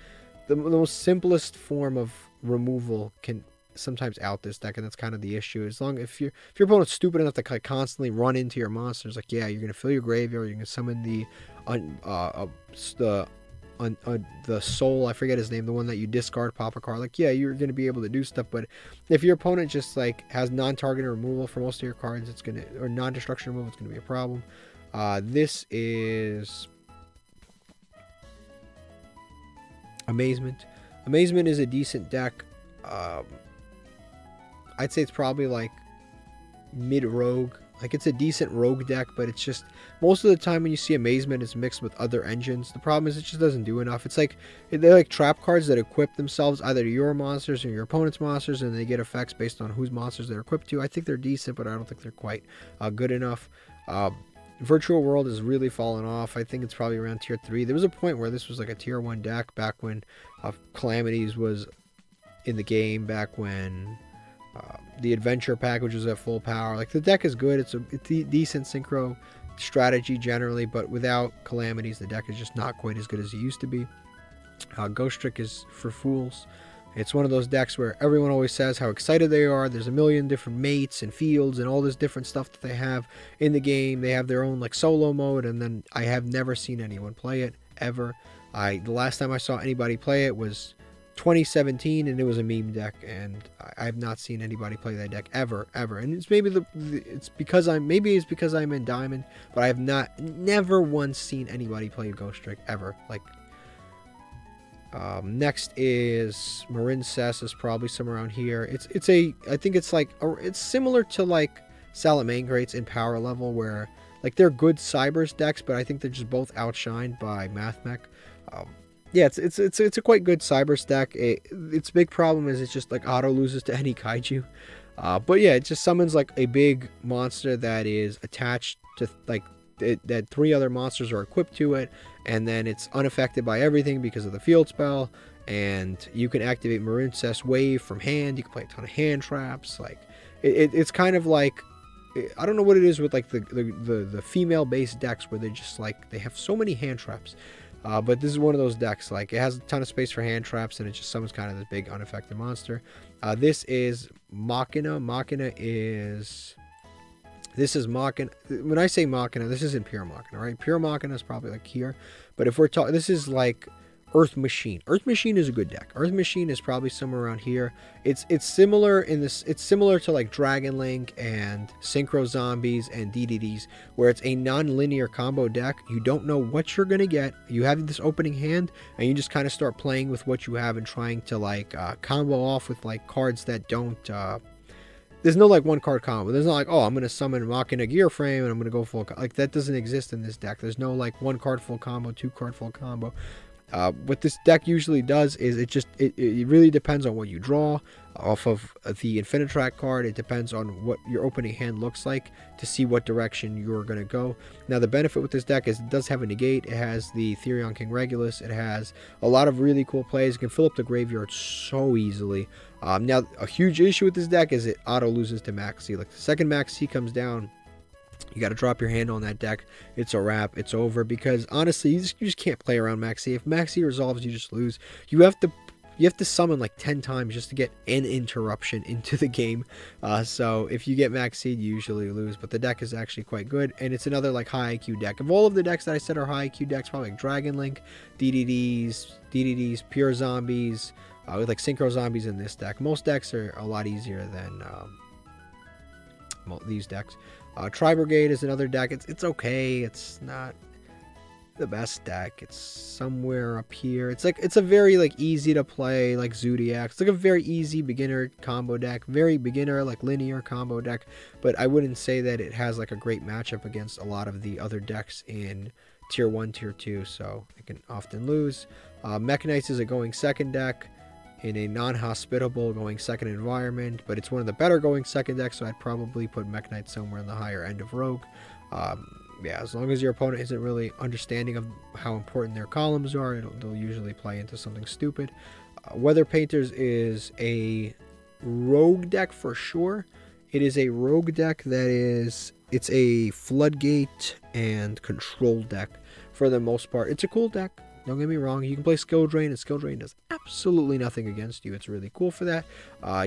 the most simplest form of removal can sometimes out this deck, and that's kind of the issue. As long if your opponent's stupid enough to constantly run into your monsters, like, yeah, you're gonna fill your graveyard, you're gonna summon the soul, I forget his name, the one that you discard, pop a card, like, yeah, you're gonna be able to do stuff. But if your opponent just like has non-targeted removal for most of your cards, it's gonna, or non-destruction removal, it's gonna be a problem. This is Amazement. Amazement is a decent deck. I'd say it's probably like mid-rogue. Like, it's a decent rogue deck, but it's just, most of the time when you see Amazement, it's mixed with other engines. The problem is it just doesn't do enough. It's like, they're like trap cards that equip themselves either to your monsters or your opponent's monsters, and they get effects based on whose monsters they're equipped to. I think they're decent, but I don't think they're quite good enough. Virtual World has really fallen off. I think it's probably around tier 3. There was a point where this was like a tier 1 deck back when Calamities was in the game, back when the adventure package was at full power. Like, the deck is good. It's a decent synchro strategy generally, but without Calamities, the deck is just not quite as good as it used to be. Ghost Trick is for fools. It's one of those decks where everyone always says how excited they are. There's a million different mates and fields and all this different stuff that they have in the game. They have their own like solo mode, and then I have never seen anyone play it ever. The last time I saw anybody play it was 2017, and it was a meme deck, and I have not seen anybody play that deck ever. And it's maybe it's because I'm in Diamond, but I have never once seen anybody play Ghost Trick ever. Like, next is Marin Cess, is probably somewhere around here. I think it's like it's similar to like Salamangreats in power level, where like they're good Cybers decks, but I think they're just both outshined by Mathmech. Yeah, it's a quite good Cybers deck. Its big problem is it's just like auto loses to any kaiju. But yeah, it just summons like a big monster that is attached to like that 3 other monsters are equipped to it, and then it's unaffected by everything because of the field spell. And you can activate Marin Cess Wave from hand. You can play a ton of hand traps. Like it's kind of like, I don't know what it is with like the female based decks where they just like they have so many hand traps. But this is one of those decks, like it has a ton of space for hand traps, and it just summons kind of this big unaffected monster. This is Machina. This is Machina. When I say Machina, this isn't Pure Machina, right? Pure Machina is probably like here. But if we're talking, this is like Earth Machine. Earth Machine is a good deck. Earth Machine is probably somewhere around here. It's similar in this. It's similar to like Dragon Link and Synchro Zombies and DDDs, where it's a non-linear combo deck. You don't know what you're gonna get. You have this opening hand, and you just kind of start playing with what you have and trying to like combo off with like cards that don't. There's no like one card combo. There's not like, oh, I'm gonna summon Machina Gear Frame and I'm gonna go full. Like that doesn't exist in this deck. There's no like 1 card full combo, 2 card full combo. What this deck usually does is it really depends on what you draw off of the Infinitrack card. It depends on what your opening hand looks like to see what direction you're going to go. Now, the benefit with this deck is it does have a negate. It has the Therion King Regulus. It has a lot of really cool plays. It can fill up the graveyard so easily. Now, a huge issue with this deck is it auto loses to Max C. Like the second Max C comes down, you got to drop your hand on that deck. It's a wrap. It's over, because honestly, you just can't play around Max C. If Max C resolves, you just lose. You have to summon like 10 times just to get an interruption into the game. So if you get Max C, you usually lose. But the deck is actually quite good, and it's another like high IQ deck. Of all of the decks that I said are high IQ decks, probably like Dragon Link, DDDs, Pure Zombies, with like Synchro Zombies in this deck. Most decks are a lot easier than these decks. Tri-brigade is another deck. It's okay. It's not the best deck. It's somewhere up here. It's a very like easy to play like Zodiac. It's like a very easy beginner combo deck, very beginner like linear combo deck, but I wouldn't say that it has like a great matchup against a lot of the other decks in tier 1, tier 2, so it can often lose. Mechanites is a going second deck in a non-hospitable going second environment, but it's one of the better going second decks, so I'd probably put Mekk-Knight somewhere in the higher end of Rogue. Yeah, as long as your opponent isn't really understanding of how important their columns are, they'll usually play into something stupid. Weather Painters is a rogue deck for sure. It is a rogue deck that is, it's a floodgate and control deck for the most part. It's a cool deck. Don't get me wrong, you can play Skill Drain, and Skill Drain does absolutely nothing against you. It's really cool for that.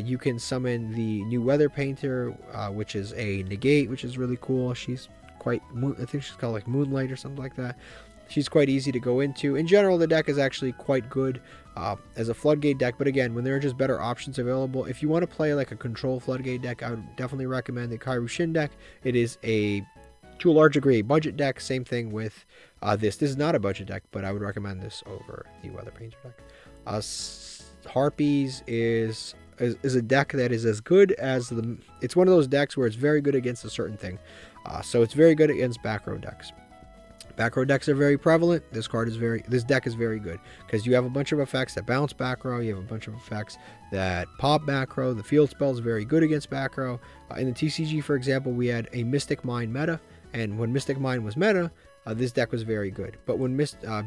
You can summon the new Weather Painter, which is a negate, which is really cool. She's quite, I think she's called like Moonlight or something like that. She's quite easy to go into. In general, the deck is actually quite good as a Floodgate deck, but again, when there are just better options available, if you want to play like a control Floodgate deck, I would definitely recommend the Kairu Shin deck. It is a, to a large degree, a budget deck. Same thing with this is not a budget deck, but I would recommend this over the Weather Painter deck. Harpies is a deck that is as good as the, it's one of those decks where it's very good against a certain thing. So it's very good against back row decks. Back row decks are very prevalent. This deck is very good because you have a bunch of effects that bounce back row. You have a bunch of effects that pop back row. The field spell is very good against back row. In the TCG, for example, we had a Mystic Mine meta, and when Mystic Mine was meta, this deck was very good. But when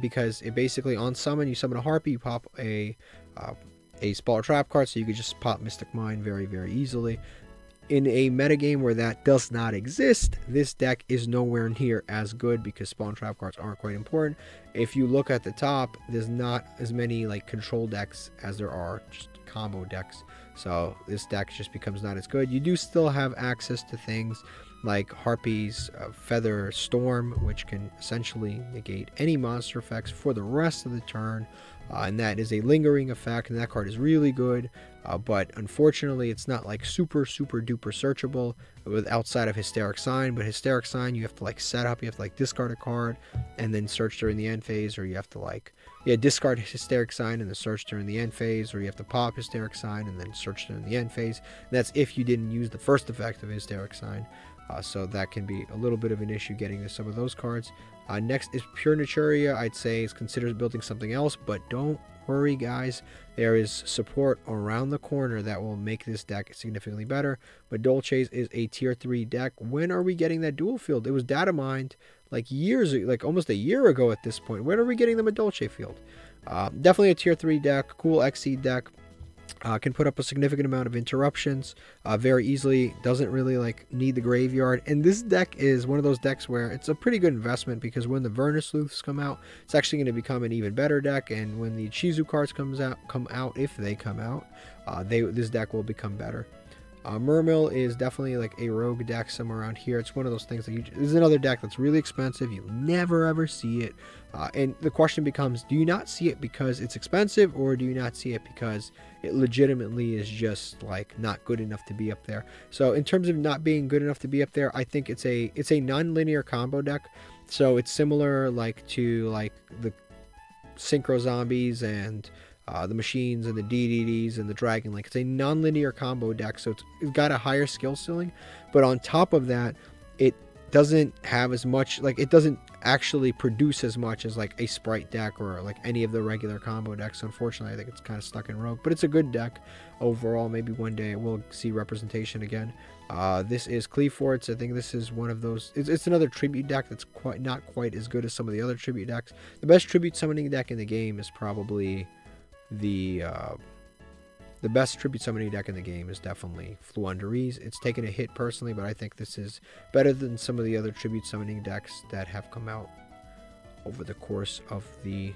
because it basically on summon, you summon a Harpy, you pop a spell or trap card, so you could just pop Mystic Mine very, very easily. In a metagame where that does not exist, this deck is nowhere near as good because spawn trap cards aren't quite important. If you look at the top, there's not as many like control decks as there are just combo decks. So this deck just becomes not as good. You do still have access to things like Harpy's Feather Storm, which can essentially negate any monster effects for the rest of the turn. And that is a lingering effect, and that card is really good. But unfortunately, it's not like super duper searchable with outside of Hysteric Sign. But Hysteric Sign, you have to like set up, you have to like discard a card and then search during the end phase, or you have to like, yeah, discard Hysteric Sign and then search during the end phase, or you have to pop Hysteric Sign and then search during the end phase. And that's if you didn't use the first effect of Hysteric Sign. So that can be a little bit of an issue getting to some of those cards. Next is Pure Naturia. I'd say is considered building something else, but don't worry, guys. There is support around the corner that will make this deck significantly better. But Dolce's is a tier 3 deck. When are we getting that dual field? It was data mined like years, like almost a year ago at this point. When are we getting them a Dolce field? Definitely a tier 3 deck, cool XC deck. Can put up a significant amount of interruptions very easily. Doesn't really like need the graveyard. And this deck is one of those decks where it's a pretty good investment because when the Vernus Sleuths come out, it's actually going to become an even better deck. And when the Chizu cards come out, if they come out, this deck will become better. Mermill is definitely like a rogue deck somewhere around here. It's one of those things that this is another deck that's really expensive. You'll never ever see it. And the question becomes, do you not see it because it's expensive, or do you not see it because it legitimately is just like not good enough to be up there? So in terms of not being good enough to be up there, I think it's a non-linear combo deck. So it's similar like to like the Synchro Zombies and the Machines and the DDDs and the Dragon Link. It's a non-linear combo deck, so it's got a higher skill ceiling, but on top of that, it doesn't have as much, like it doesn't actually produce as much as like a Spright deck or like any of the regular combo decks. So unfortunately, I think it's kind of stuck in Rogue, but it's a good deck overall. Maybe one day we'll see representation again. This is Cleaforts. I think this is one of those, it's another tribute deck that's not quite as good as some of the other tribute decks. The best tribute summoning deck in the game is probably the best tribute summoning deck in the game is definitely floowandereeze. It's taken a hit personally, but I think this is better than some of the other tribute summoning decks that have come out over the course of the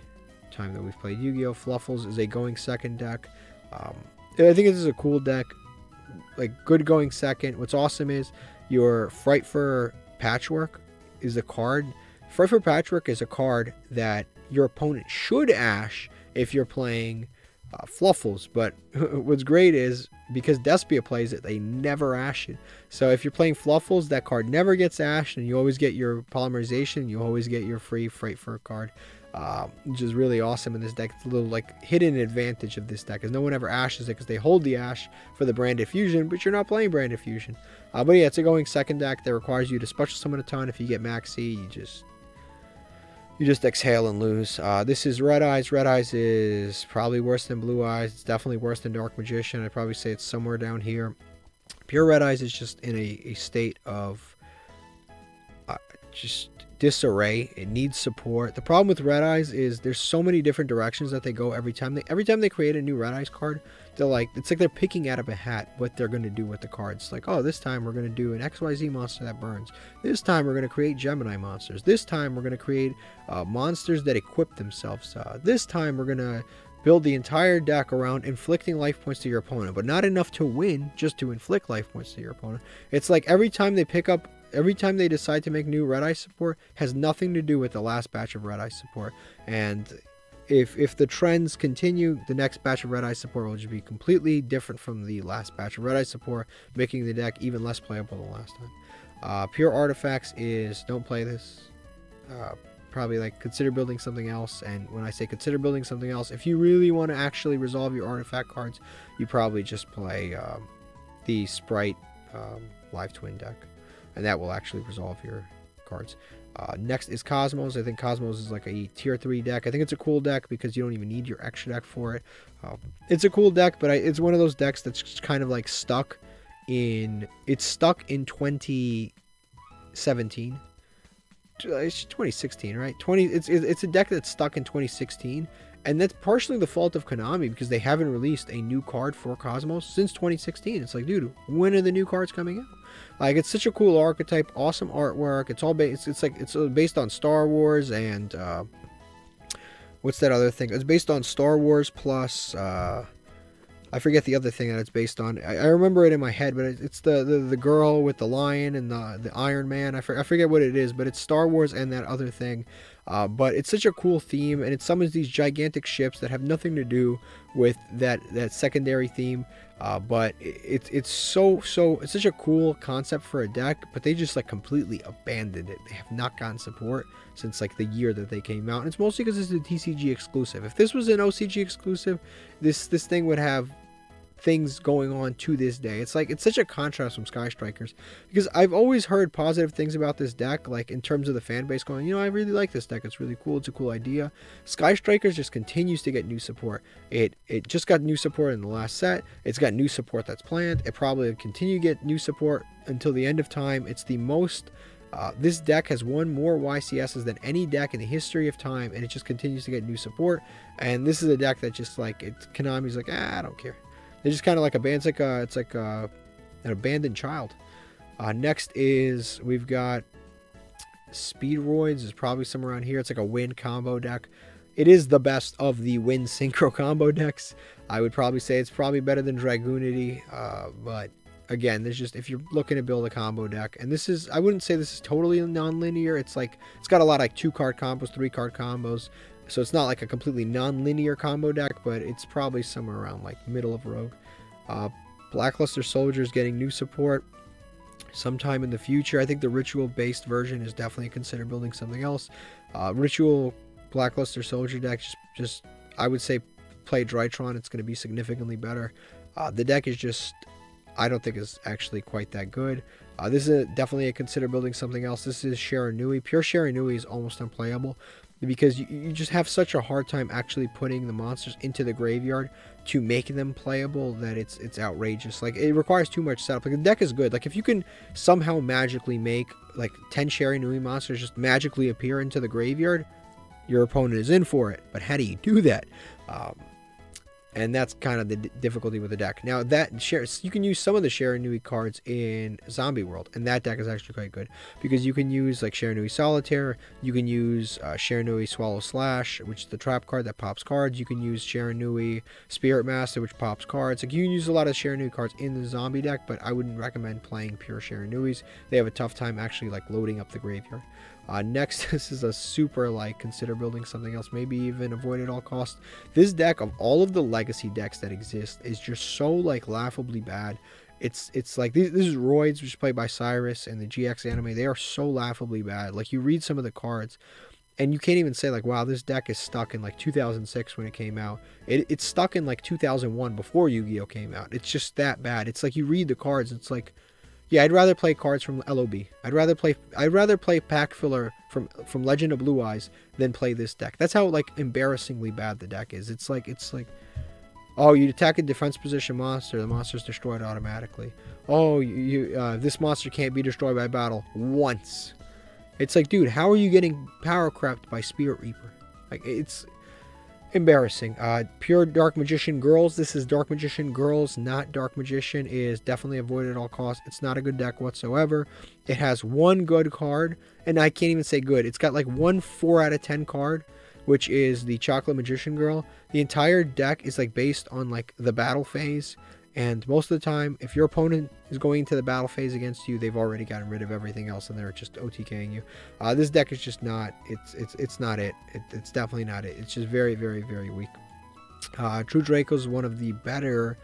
time that we've played Yu-Gi-Oh! Fluffles is a going second deck. I think this is a cool deck, like good going second. What's awesome is your Frightfur Patchwork is a card. Frightfur Patchwork is a card that your opponent should ash if you're playing Fluffles. But what's great is because Despia plays it, they never ash it. So if you're playing Fluffles, that card never gets ashed, and you always get your polymerization. You always get your free Freight Fur card, which is really awesome in this deck. It's a little like hidden advantage of this deck, because no one ever ashes it because they hold the ash for the Branded Fusion, but you're not playing Branded Fusion. But yeah, it's a going second deck that requires you to special summon a ton. If you get Maxi, you just exhale and lose. This is Red Eyes. Red Eyes is probably worse than Blue Eyes. It's definitely worse than Dark Magician. I'd probably say it's somewhere down here. Pure Red Eyes is just in a state of just disarray. It needs support. The problem with Red Eyes is there's so many different directions that they go every time they create a new Red Eyes card. They're like, it's like they're picking out of a hat what they're going to do with the cards. Like, oh, this time we're going to do an XYZ monster that burns. This time we're going to create Gemini monsters. This time we're going to create monsters that equip themselves. This time we're going to build the entire deck around inflicting life points to your opponent, but not enough to win, just to inflict life points to your opponent. It's like every time they decide to make new Red Eye support has nothing to do with the last batch of Red Eye support. And if the trends continue, the next batch of Red Eye support will just be completely different from the last batch of Red Eye support, making the deck even less playable than last time. Pure Artifacts is, don't play this. Probably like consider building something else. And when I say consider building something else, if you really want to actually resolve your artifact cards, you probably just play the Spright Live Twin deck, and that will actually resolve your cards. Next is Cosmos. I think Cosmos is like a tier 3 deck. I think it's a cool deck because you don't even need your extra deck for it. It's a cool deck, but it's one of those decks that's just kind of like stuck in 2017. It's 2016, right? It's a deck that's stuck in 2016, and that's partially the fault of Konami because they haven't released a new card for Cosmos since 2016. It's like, dude, when are the new cards coming out? Like, it's such a cool archetype, awesome artwork. It's all based. It's based on Star Wars and what's that other thing? It's based on Star Wars plus I forget the other thing that it's based on. I remember it in my head, but it's the girl with the lion and the Iron Man. I forget what it is, but it's Star Wars and that other thing. But it's such a cool theme, and it summons these gigantic ships that have nothing to do with that secondary theme. But it's such a cool concept for a deck, but they just like completely abandoned it. They have not gotten support since like the year that they came out, and it's mostly because it's a TCG exclusive. If this was an OCG exclusive, this thing would have things going on to this day. It's such a contrast from Sky Strikers, because I've always heard positive things about this deck, like in terms of the fan base going, I really like this deck, it's really cool, it's a cool idea. Sky Strikers just continues to get new support. It just got new support in the last set. It's got new support that's planned. It probably will continue to get new support until the end of time. It's the most this deck has won more YCSs than any deck in the history of time, and it just continues to get new support. And this is a deck that just like, Konami's like, I don't care. They're just kind of like it's like an abandoned child. Next is, we've got Speedroids, is probably somewhere around here. It's like a Wind combo deck. It is the best of the Wind Synchro combo decks. I would probably say it's probably better than Dragoonity, but again, there's just, if you're looking to build a combo deck, and this is, I wouldn't say this is totally non-linear. It's like, it's got a lot of like 2-card combos, 3-card combos. So it's not like a completely non-linear combo deck, but it's probably somewhere around like middle of Rogue. Blackluster Soldiers getting new support sometime in the future. I think the ritual-based version is definitely consider building something else. Ritual Blackluster Soldier deck, just I would say play Drytron. It's going to be significantly better. The deck is just, I don't think is actually quite that good. This is definitely a consider building something else. This is Shiranui. Pure Shiranui is almost unplayable, because you just have such a hard time actually putting the monsters into the graveyard to make them playable that it's outrageous. Like, it requires too much setup. Like, the deck is good. Like, if you can somehow magically make like 10 Shiranui monsters just magically appear into the graveyard, your opponent is in for it. But how do you do that? And that's kind of the difficulty with the deck. Now, you can use some of the Shiranui cards in Zombie World, and that deck is actually quite good, because you can use like Shiranui Solitaire, you can use Shiranui Swallow Slash, which is the trap card that pops cards. You can use Shiranui Spirit Master, which pops cards. Like, you can use a lot of Shiranui cards in the zombie deck, but I wouldn't recommend playing pure Shiranuis. They have a tough time actually like loading up the graveyard. Next, this is a super like consider building something else, maybe even avoid at all costs. This deck, of all of the legacy decks that exist, is just so like laughably bad. It's like this is Roids, which is played by Cyrus, and the GX anime. They are so laughably bad. Like, you read some of the cards, and you can't even say like, wow, this deck is stuck in like 2006 when it came out. It's stuck in like 2001 before Yu-Gi-Oh came out. It's just that bad. It's like you read the cards, it's like, yeah, I'd rather play cards from LOB. I'd rather play pack filler from Legend of Blue Eyes than play this deck. That's how like embarrassingly bad the deck is. It's like, oh, you attack a defense position monster, the monster's destroyed automatically. Oh, this monster can't be destroyed by battle once. It's like, dude, how are you getting power crept by Spirit Reaper? Like, it's embarrassing. Pure Dark Magician Girls. This is Dark Magician Girls, not Dark Magician. Is definitely avoided at all costs. It's not a good deck whatsoever. It has one good card, and I can't even say good. It's got like one 4 out of 10 card, which is the Chocolate Magician Girl. The entire deck is like based on like the battle phase, and most of the time, if your opponent is going into the battle phase against you, they've already gotten rid of everything else, and they're just OTKing you. This deck is just not. It's not it. It's definitely not it. It's just very, very, very weak. True Draco is one of the better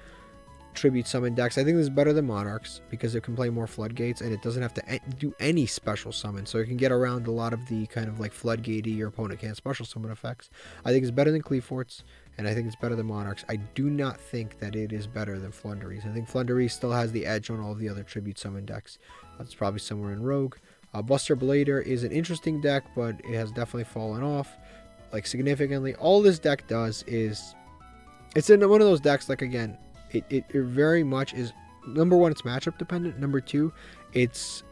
tribute summon decks. I think this is better than Monarchs because it can play more floodgates and it doesn't have to do any special summon, so it can get around a lot of the kind of like floodgatey your opponent can't special summon effects. I think it's better than Cleaforts, and I think it's better than Monarchs. I do not think that it is better than floowandereeze. I think floowandereeze still has the edge on all of the other tribute summon decks. It's probably somewhere in Rogue. Buster Blader is an interesting deck, but it has definitely fallen off like significantly. All this deck does is, it's in one of those decks, like, again, it very much is, number one, it's matchup dependent. Number two, it's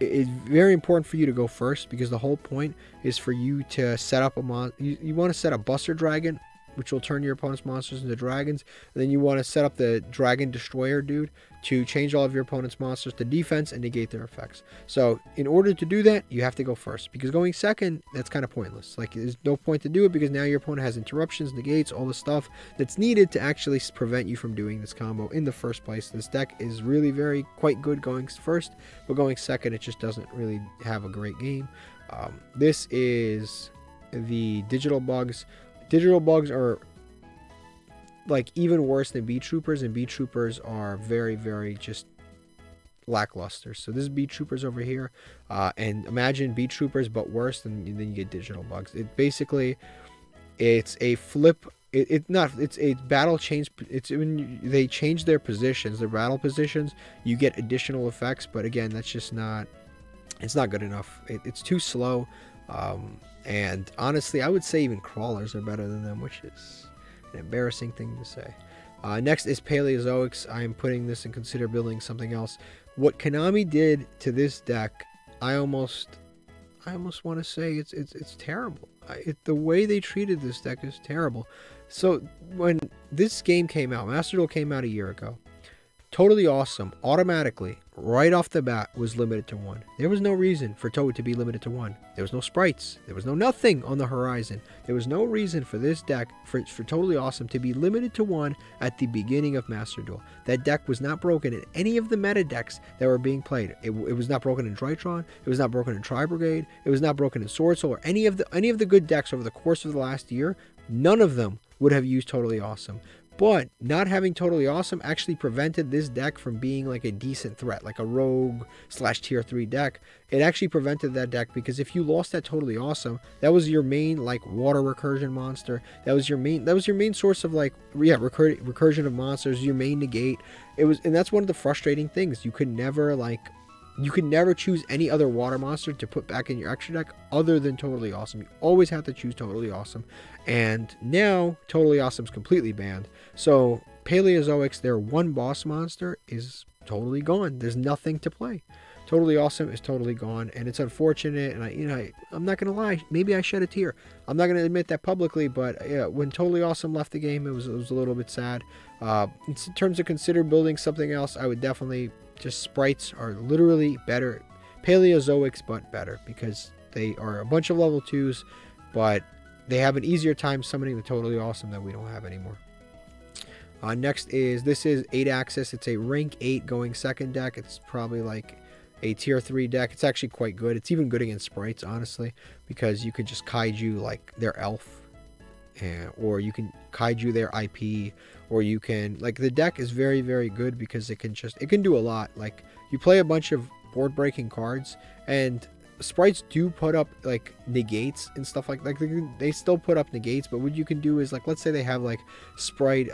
very important for you to go first, because the whole point is for you to set up a you want to set up Buster Dragon, which will turn your opponent's monsters into dragons, and then you want to set up the Dragon Destroyer dude to change all of your opponent's monsters to defense and negate their effects. So in order to do that, you have to go first, because going second, that's kind of pointless. Like, there's no point to do it, because now your opponent has interruptions, negates, all the stuff that's needed to actually prevent you from doing this combo in the first place. This deck is really quite good going first, but going second, it just doesn't really have a great game. This is the Digital Bugs. Digital Bugs are like even worse than Beat Troopers, and Beat Troopers are very just lackluster. So this is Beat Troopers over here, and imagine Beat Troopers but worse, then you get Digital Bugs. It basically, it's a flip. It's a battle change. It's when they change their positions, their battle positions, you get additional effects, but again, that's just not, it's not good enough. It's too slow. And honestly, I would say even crawlers are better than them, which is an embarrassing thing to say. Next is Paleozoics. I am putting this in consider building something else. What Konami did to this deck, I almost want to say it's terrible. The way they treated this deck is terrible. So when this game came out, Master Duel came out a year ago. Totally Awesome automatically right off the bat was limited to 1. There was no reason for Toad to be limited to 1. There was no sprites. There was no nothing on the horizon. There was no reason for this deck, for Totally Awesome, to be limited to 1 at the beginning of Master Duel. That deck was not broken in any of the meta decks that were being played. It was not broken in Drytron. It was not broken in Tri-Brigade. It was not broken in swordsoul, or any of the good decks over the course of the last year. None of them would have used Totally Awesome. But not having Totally Awesome actually prevented this deck from being like a decent threat, like a rogue / tier 3 deck. It actually prevented that deck, because if you lost that Totally Awesome, that was your main like water recursion monster. That was your main source of like, yeah, recursion of monsters, your main negate. And that's one of the frustrating things. You could never choose any other water monster to put back in your extra deck other than Totally Awesome. You always have to choose Totally Awesome. And now Totally Awesome's completely banned. So Paleozoics, their one boss monster, is totally gone. There's nothing to play. Totally Awesome is totally gone, and it's unfortunate. And I'm not gonna lie, maybe I shed a tear. I'm not gonna admit that publicly, but yeah, when Totally Awesome left the game, it was a little bit sad. In terms of consider building something else, I would definitely, just sprites are literally better. Paleozoics, but better, because they are a bunch of level 2s, but they have an easier time summoning the Totally Awesome that we don't have anymore. Next is, this is 8 Axis. It's a rank 8 going second deck. It's probably like, a tier 3 deck. It's actually quite good. It's even good against sprites, honestly, because you could just kaiju like their elf, or you can kaiju their IP, or you can, like, the deck is very, very good because it can do a lot. Like, you play a bunch of board breaking cards, and sprites do put up like negates and stuff like they still put up negates, but what you can do is, like, let's say they have like spright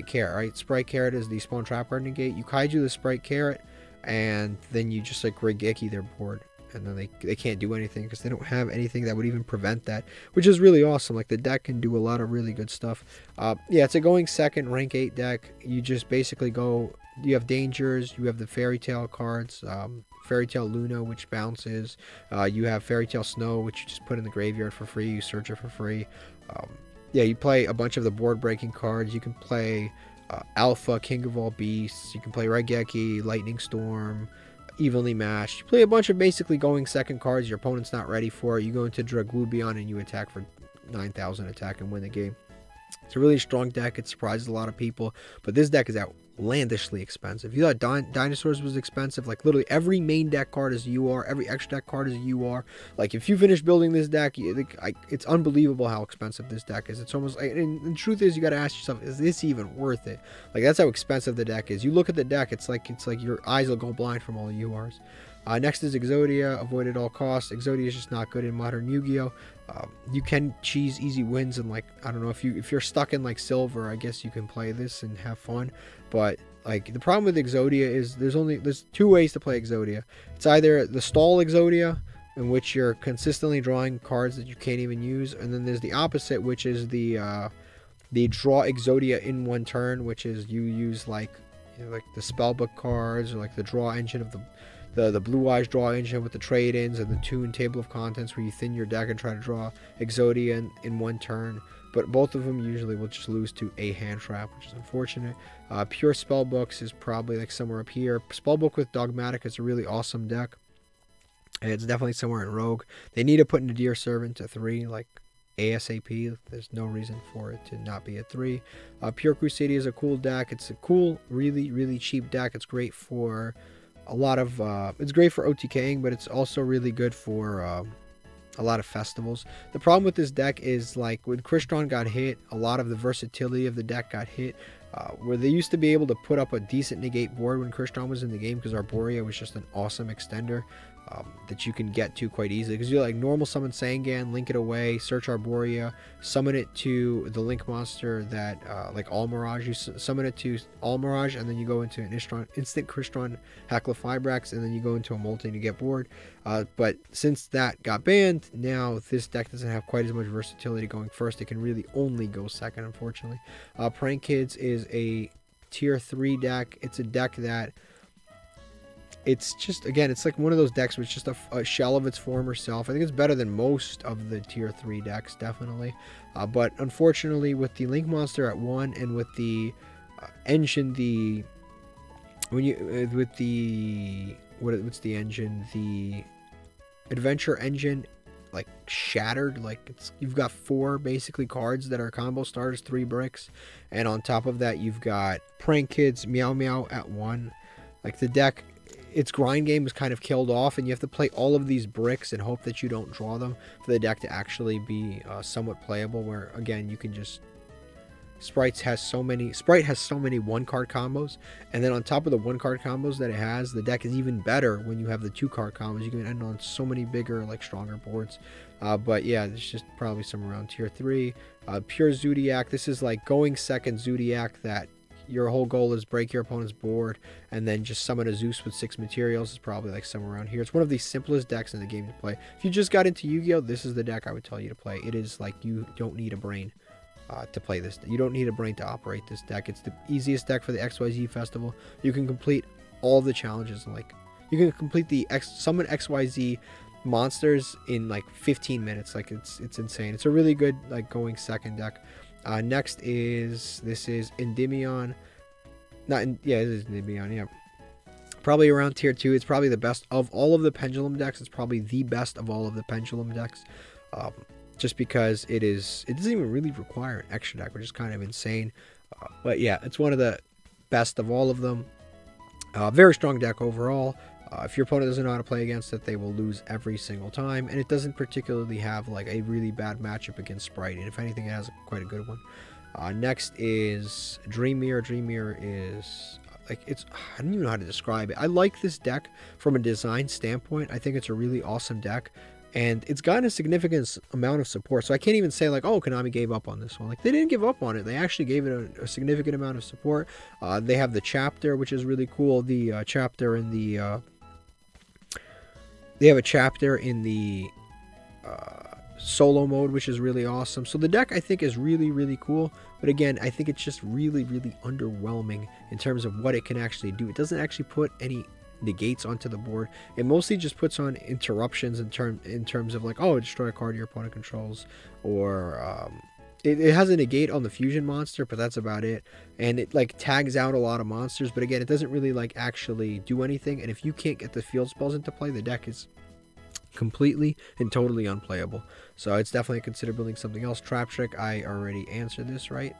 carrot, right? Spright carrot is the spawn trap card negate. You kaiju the spright carrot, and then you just like Rigeki their board, and then they can't do anything because they don't have anything that would even prevent that, which is really awesome. Like, the deck can do a lot of really good stuff. Yeah, it's a going second rank 8 deck. You just basically go, you have dangers, you have the fairy tale cards, Fairy Tale Luna, which bounces. You have Fairy Tale Snow, which you just put in the graveyard for free. You search it for free. Yeah, you play a bunch of the board breaking cards. You can play Alpha, King of All Beasts. You can play Raigeki, Lightning Storm, Evenly Matched. You play a bunch of basically going second cards. Your opponent's not ready for it. You go into Draglubion and you attack for 9,000 attack and win the game. It's a really strong deck. It surprises a lot of people, but this deck is outlandishly expensive. You thought Dinosaurs was expensive? Like, literally every main deck card is a UR, every extra deck card is a UR. Like, if you finish building this deck, it's unbelievable how expensive this deck is. It's almost like, and the truth is, you got to ask yourself, is this even worth it? Like, that's how expensive the deck is. You look at the deck, it's like your eyes will go blind from all the URs. Next is Exodia, avoid at all costs. Exodia is just not good in modern Yu-Gi-Oh! You can cheese easy wins, and, like, I don't know, if you're stuck in like silver, I guess you can play this and have fun. But, like, the problem with Exodia is there's two ways to play Exodia. It's either the stall Exodia, in which you're consistently drawing cards that you can't even use, and then there's the opposite, which is the draw Exodia in one turn, which is you use like the spellbook cards, or like the draw engine of the Blue Eyes draw engine with the trade-ins and the tune table of contents, where you thin your deck and try to draw Exodia in one turn. But both of them usually will just lose to a hand trap, which is unfortunate. Pure Spellbooks is probably like somewhere up here. Spellbook with Dogmatic is a really awesome deck, and it's definitely somewhere in Rogue. They need to put Nadir Servant to 3, like ASAP. There's no reason for it to not be a 3. Pure Crusadia is a cool deck. It's a cool, really, really cheap deck. It's great for a lot of it's great for OTKing, but it's also really good for a lot of festivals. The problem with this deck is, like, when Crystron got hit, a lot of the versatility of the deck got hit, where they used to be able to put up a decent negate board when Crystron was in the game, because Arborea was just an awesome extender that you can get to quite easily, because you like normal summon Sangan, link it away, search Arborea, summon it to the link monster that like All Mirage, you summon it to All Mirage, and then you go into an instant Crystron Hackla Fibrax, and then you go into a multi and you get bored. But since that got banned, now this deck doesn't have quite as much versatility going first. It can really only go second, unfortunately. Prank Kids is a tier 3 deck. It's a deck that, it's just, again, it's like one of those decks which is just a shell of its former self. I think it's better than most of the tier 3 decks, definitely. But unfortunately, with the Link Monster at 1 and with the engine, what's the engine? The Adventure engine, like, shattered. Like, you've got 4 basically cards that are combo starters, 3 bricks, and on top of that, you've got Prank Kids, Meow Meow at 1. Like, the deck, its grind game is kind of killed off, and you have to play all of these bricks and hope that you don't draw them for the deck to actually be somewhat playable, where, again, you can just, Sprite has so many 1-card combos, and then on top of the 1-card combos that it has, the deck is even better when you have the 2-card combos. You can end on so many bigger, like, stronger boards. But yeah, it's just probably somewhere around tier 3. Pure Zodiac, this is like going second Zodiac, that your whole goal is break your opponent's board and then just summon a Zeus with 6 materials. Is probably like somewhere around here. It's one of the simplest decks in the game to play. If you just got into Yu-Gi-Oh, this is the deck I would tell you to play. It is like, you don't need a brain to play this. You don't need a brain to operate this deck. It's the easiest deck for the XYZ festival. You can complete all the challenges. Like, you can complete the summon XYZ monsters in like 15 minutes. Like, it's insane. It's a really good, like, going second deck. Next is, this is Endymion. This is Endymion, yeah. Probably around tier 2. It's probably the best of all of the pendulum decks. It's probably the best of all of the pendulum decks. Just because it doesn't even really require an extra deck, which is kind of insane. But yeah, it's one of the best of all of them. Very strong deck overall. If your opponent doesn't know how to play against it, they will lose every single time, and it doesn't particularly have like a really bad matchup against Spright, and if anything, it has quite a good one. Next is Dream Mirror. Dream Mirror is like, I don't even know how to describe it. I like this deck from a design standpoint. I think it's a really awesome deck, and it's gotten a significant amount of support. So I can't even say like, oh, Konami gave up on this one. Like, they didn't give up on it. They actually gave it a significant amount of support. They have the chapter, which is really cool. The chapter in the they have a chapter in the solo mode, which is really awesome. So the deck, I think, is really, really cool. But again, I think it's just really, really underwhelming in terms of what it can actually do. It doesn't actually put any negates onto the board. It mostly just puts on interruptions in terms of like, oh, destroy a card your opponent controls, or it has a negate on the fusion monster, but that's about it. And it like tags out a lot of monsters, but again, it doesn't really like actually do anything. And if you can't get the field spells into play, the deck is completely and totally unplayable. So it's definitely consider building something else. Traptrick, I already answered this, right?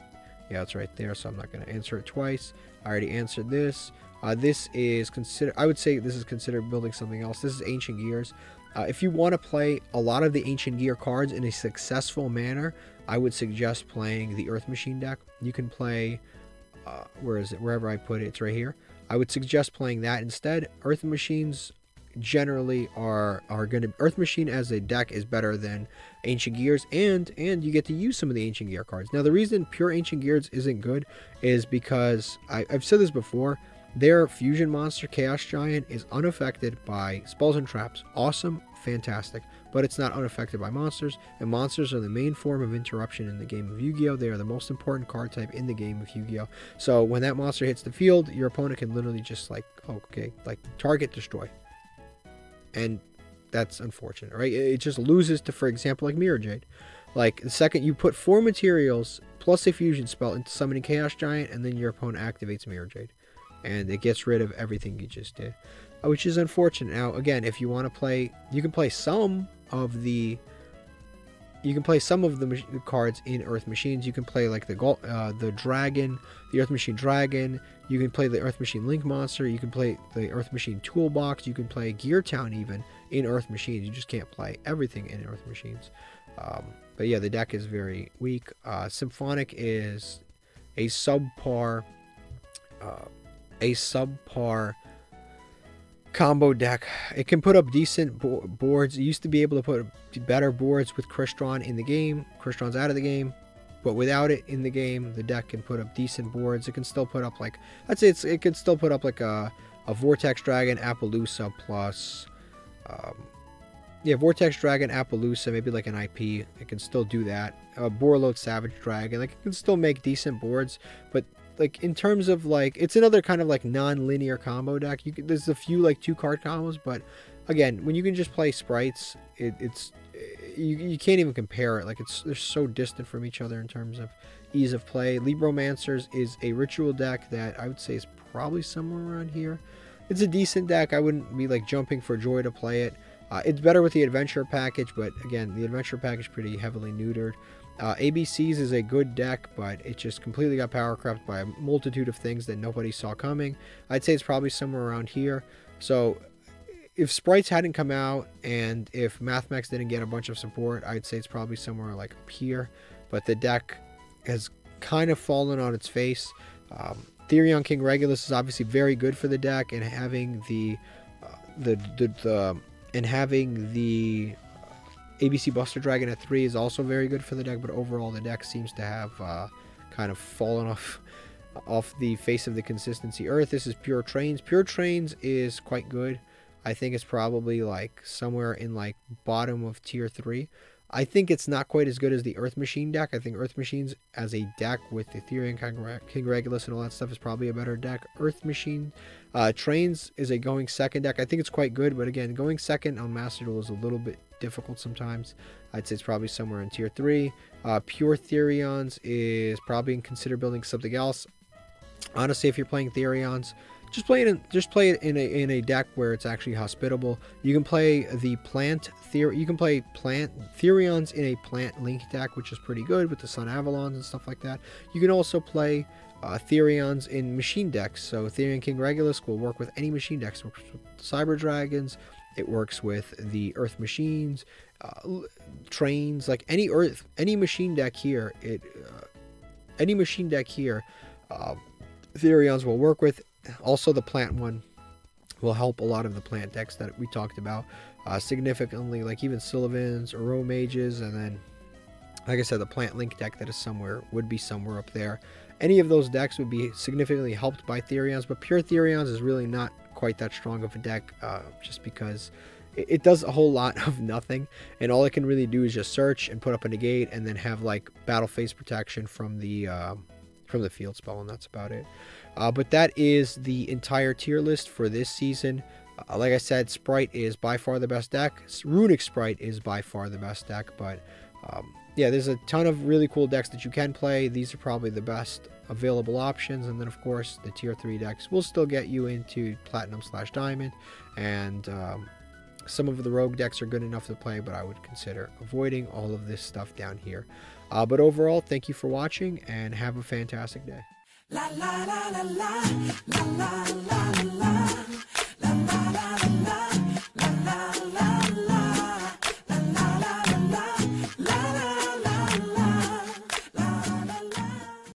Yeah, it's right there, so I'm not going to answer it twice. I already answered this. This is I would say this is considered building something else. This is Ancient Gears. If you want to play a lot of the Ancient Gear cards in a successful manner, I would suggest playing the Earth Machine deck. You can play, where is it? Wherever I put it, it's right here. I would suggest playing that instead. Earth Machines generally are going to, Earth Machine as a deck is better than Ancient Gears, and you get to use some of the Ancient Gear cards. Now, the reason pure Ancient Gears isn't good is because I've said this before. Their fusion monster, Chaos Giant, is unaffected by spells and traps. Awesome, fantastic, but it's not unaffected by monsters, and monsters are the main form of interruption in the game of Yu-Gi-Oh! They are the most important card type in the game of Yu-Gi-Oh! So when that monster hits the field, your opponent can literally just like, okay, like target, destroy. And that's unfortunate, right? It just loses to, for example, like Mirror Jade. Like, the second you put 4 materials plus a fusion spell into summoning Chaos Giant, and then your opponent activates Mirror Jade, and it gets rid of everything you just did, which is unfortunate. Now, again, if you want to play, you can play some of the cards in Earth Machines. You can play like the dragon, the Earth Machine dragon. You can play the Earth Machine Link monster. You can play the Earth Machine toolbox. You can play Gear Town even in Earth Machines. You just can't play everything in Earth Machines. But yeah, the deck is very weak. Symphonic is a subpar combo deck. It can put up decent boards. It used to be able to put better boards with Crystron in the game. Crystron's out of the game, but without it in the game, the deck can put up decent boards. It can still put up like, I'd say it can still put up like a Vortex Dragon, Appaloosa plus, yeah, Vortex Dragon, Appaloosa, maybe like an IP. It can still do that. Borload Savage Dragon, like it can still make decent boards, but like in terms of like, it's another kind of like non-linear combo deck. There's a few like 2-card combos, but again, when you can just play sprites, you can't even compare it. Like they're so distant from each other in terms of ease of play. Libromancers is a ritual deck that I would say is probably somewhere around here. It's a decent deck. I wouldn't be like jumping for joy to play it. It's better with the adventure package, but again, the adventure package is pretty heavily neutered. ABCs is a good deck, but it just completely got power crept by a multitude of things that nobody saw coming. I'd say it's probably somewhere around here. So if sprites hadn't come out and if MathMax didn't get a bunch of support, I'd say it's probably somewhere like up here. But the deck has kind of fallen on its face. Therion King Regulus is obviously very good for the deck, and having the ABC Buster Dragon at 3 is also very good for the deck, but overall the deck seems to have kind of fallen off the face of the consistency earth. This is Pure Trains. Pure Trains is quite good. I think it's probably like somewhere in like bottom of tier 3. I think it's not quite as good as the Earth Machine deck. I think Earth Machines as a deck with the Therion King Regulus and all that stuff is probably a better deck. Earth Machine Trains is a going second deck. I think it's quite good, but again, going second on Master Duel is a little bit difficult sometimes. I'd say it's probably somewhere in tier 3. Pure Therions is probably consider building something else. Honestly, if you're playing Therions, just play it in a deck where it's actually hospitable. You can play plant Therions in a plant link deck, which is pretty good with the Sun Avalons and stuff like that. You can also play Therions in machine decks. So Therion King Regulus will work with any machine decks. It works with Cyber Dragons. It works with the Earth Machines, Trains, like any machine deck here. Therions will work with. Also, the plant one will help a lot of the plant decks that we talked about significantly, like even Sylvans or Row Mages, and then, like I said, the plant link deck that is would be somewhere up there. Any of those decks would be significantly helped by Therions, but pure Therions is really not quite that strong of a deck, just because it does a whole lot of nothing, and all it can really do is just search and put up a negate, and then have like battle phase protection from the field spell, and that's about it. But that is the entire tier list for this season. Like I said, Spright is by far the best deck. Runick Spright is by far the best deck, but yeah, there's a ton of really cool decks that you can play. These are probably the best available options, and then of course the tier 3 decks will still get you into Platinum/Diamond, and some of the rogue decks are good enough to play, but I would consider avoiding all of this stuff down here. But overall, thank you for watching, and have a fantastic day. La la la la la la la la la.